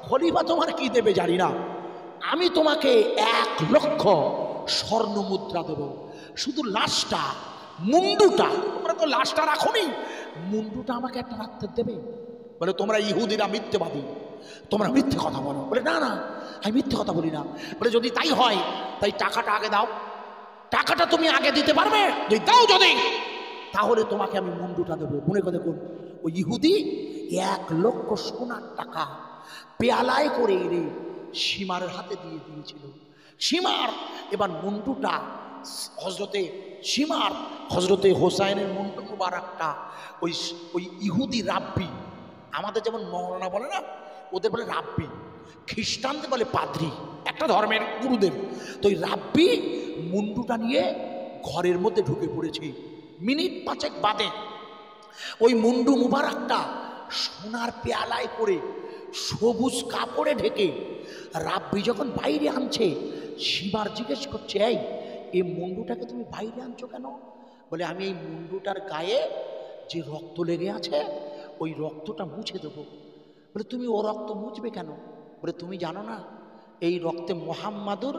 খলিফা তোমার কি দেবে জানি না, আমি তোমাকে 1 লক্ষ স্বর্ণ মুদ্রা দেব, শুধু লাশটা, মুন্ডুটা, তোমরা তো লাশটা রাখোনি, মুন্ডুটা আমাকে একটা রাত্রে দেবে। বলে তোমরা ইহুদিরা মিথ্যেবাদী, তোমরা মিথ্যে কথা বলো। বলে না না, আমি মিথ্যে কথা বলি না। বলে যদি তাই হয়, তাই টাকাটা আগে দাও। টাকাটা তুমি আগে দিতে পারবে? যদি দাও, যদি, তাহলে তোমাকে আমি মুন্ডুটা দেবো। মনে করে দেখুন, ওই ইহুদি 1 লক্ষ সোনার টাকা পেয়ালায় করে এনে সীমার হাতে দিয়ে দিয়েছিল। সীমার এবার মুন্ডুটা হজরতে হোসাইনের মুন্ডু মুবারকটা ওই ইহুদি রাব্বি, আমাদের যেমন মৌলানা বলে না, ওদের বলে রাব্বি, খ্রিস্টানদের বলে পাদ্রি, একটা ধর্মের গুরুদের। তো ওই রাব্বি মুন্ডুটা নিয়ে ঘরের মধ্যে ঢুকে পড়েছে। মিনিট 5 বাদে ওই মুন্ডু মুবারকটা সোনার পেয়ালায় করে সবুজ কাপড়ে ঢেকে রাব্বি যখন বাইরে আনছে, সীমার জিজ্ঞেস করছে, এই মুন্ডুটাকে তুমি বাইরে আনছো কেন? বলে আমি এই মুন্ডুটার গায়ে যে রক্ত লেগে আছে ওই রক্তটা মুছে দেবো। বলে তুমি ও রক্ত মুছবে কেন? বলে তুমি জানো না এই রক্তে মুহাম্মাদুর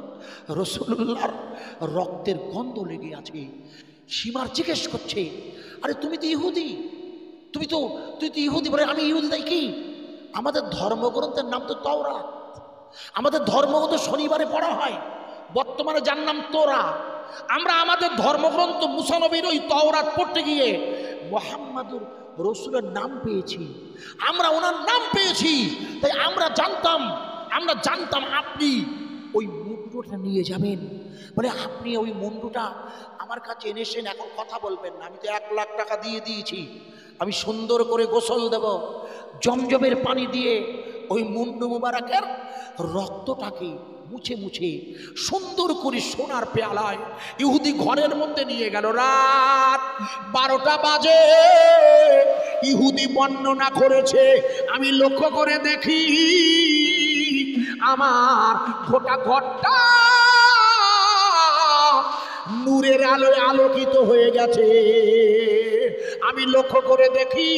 রাসূলুল্লাহর রক্তের গন্ধ লেগে আছে। সীমার জিজ্ঞেস করছে, আরে তুমি তো ইহুদি, তুই তো ইহুদি। বলে আমি ইহুদি তাই কি? আমাদের ধর্মগ্রন্থের নাম তো তাওরাত, আমাদের ধর্মগ্রন্থ শনিবারে পড়া হয়, বর্তমানে যার নাম তোরা। আমরা আমাদের ধর্মগ্রন্থ মুসা নবীর ওই তাওরাত পড়তে গিয়ে মুহাম্মাদুর রাসূলের নাম পেয়েছি, আমরা ওনার নাম পেয়েছি। তাই আমরা জানতাম আপনি ওই মুন্ডুটা নিয়ে যাবেন। বলে আপনি ওই মুন্ডুটা আমার কাছে এনেছেন, এখন কথা বলবেন না। আমি তো 1 লাখ টাকা দিয়ে দিয়েছি, আমি সুন্দর করে গোসল দেব, জমজমের পানি দিয়ে ওই মুন্ডু মুবারকের রক্তটাকে মুছে মুছে সুন্দর করে সোনার পেয়ালায় ইহুদি ঘরের মধ্যে নিয়ে গেল। রাত 12টা বাজে। ইহুদি বর্ণনা করেছে, আমি লক্ষ্য করে দেখি আমার গোটা ঘরটা নূরের আলোয় আলোকিত হয়ে গেছে। আমি লক্ষ্য করে দেখি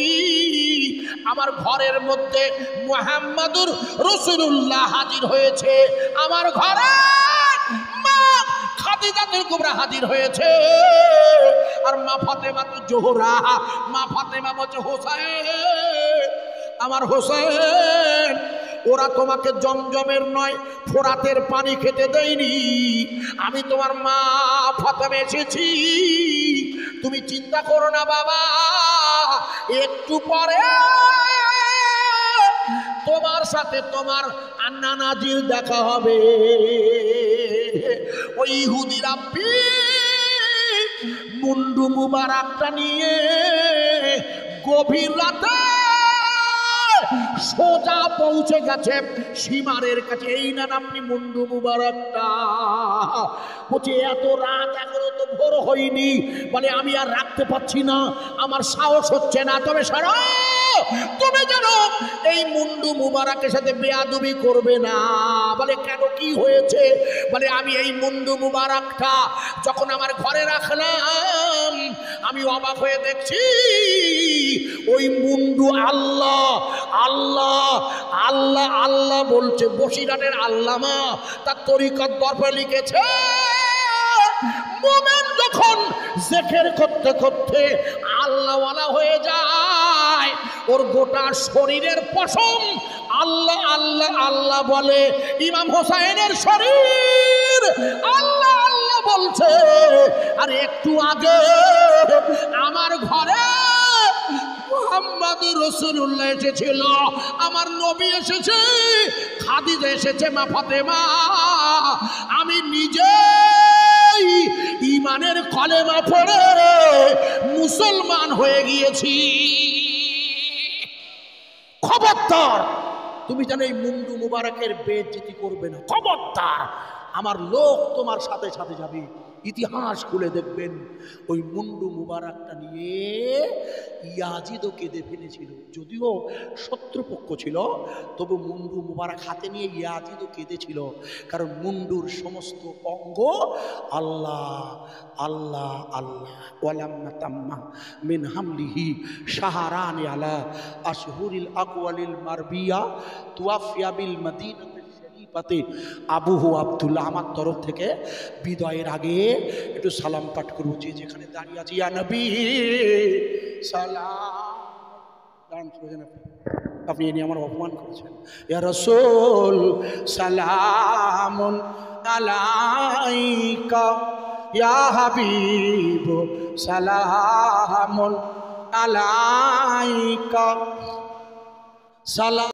আমার ঘরের মধ্যে মুহাম্মাদুর রাসূলুল্লাহ হাজির হয়েছে। আমার ঘরে মা খাদিজাতুল কুবরা হাজির হয়েছে, আর মা ফাতেমা তো জোহরা, মা ফাতেমা বলছে হোসেন, আমার হোসেন, ওরা তোমাকে জমজমের নয় ফোরাতের পানি খেতে দেয়নি, আমি তোমার মা ফাতেমা এসেছি। তুমি চিন্তা করো না বাবা, একটু পরে তোমার সাথে তোমার নানাজির দেখা হবে। ওই ইহুদি রাব্বি মুন্ডু মুবারকটা নিয়ে গভীর রাতে সোজা পৌঁছে গেছে সীমারের কাছে। এই না আপনি মুন্ডু মুবারকটা। বলছে এত রাত এখনো তো ভোর হয়নি। বলে আমি আর রাখতে পারছি না, আমার সাহস হচ্ছে না। তবে সারা তুমি জানো এই মুন্ডু মুবারকের সাথে বেয়াদবি করবে না। বলে কেন, কি হয়েছে? বলে আমি এই মুন্ডু মুবারকটা যখন আমার ঘরে রাখলাম, আমি অবাক হয়ে দেখছি ওই মুন্ডু আল্লাহ আল্লাহ আল্লাহ আল্লাহ বলছে। বসিরাটের আল্লামা তার তরিকত দরবারে লিখেছে, মুমিন যখন জিকির করতে করতে আল্লাহওয়ালা হয়ে যায়, ওর গোটা শরীরের পশম আল্লাহ আল্লাহ আল্লাহ বলে। ইমাম হোসেনের শরীর আল্লাহ আল্লাহ বলছে। আর একটু আগে আমার ঘরে মুহাম্মাদুর রাসূলুল্লাহ এসেছিল, আমার নবী এসেছে, খাদিজা এসেছে, মা ফাতেমা। আমি নিজে ঈমানের কলেমা পড়ে মুসলমান হয়ে গিয়েছি। খবরদার তুমি জানো এই মুন্ডু মুবারকের বেইজ্জতি করবে না, খবরদার। আমার লোক তোমার সাথে সাথে যাবে। ইতিহাস খুলে দেখবেন ওই মুন্ডু মুবারকটা নিয়ে ইয়াজিদও কেঁদে ফেলেছিল। যদিও শত্রুপক্ষ ছিল, তবু মুন্ডু মুবারক হাতে নিয়ে ইয়াজিদও কেঁদেছিল। কারণ মুন্ডুর সমস্ত অঙ্গ আল্লাহ আল্লাহ আল্লাহ। ওয়ালাম্মা তাম্মা মিন হামলিহি শাহরানি আলা আশহুরিল আকওয়ালিল মারবিয়া তুওয়াফিয়া বিল মদিনাতি পাতে আবুহু আব্দুল্লাহ। আমার তরফ থেকে বিদায়ের আগে একটু সালাম পাঠ করবো, যে যেখানে দাঁড়িয়ে আছে। ইয়া নবী সালাম। আপনি এ নিয়ে আমার অপমান করেছেন। ইয়া রাসূল সালামুন আলাইকা, ইয়া হাবিব সালামুন আলাইকা। সালাম।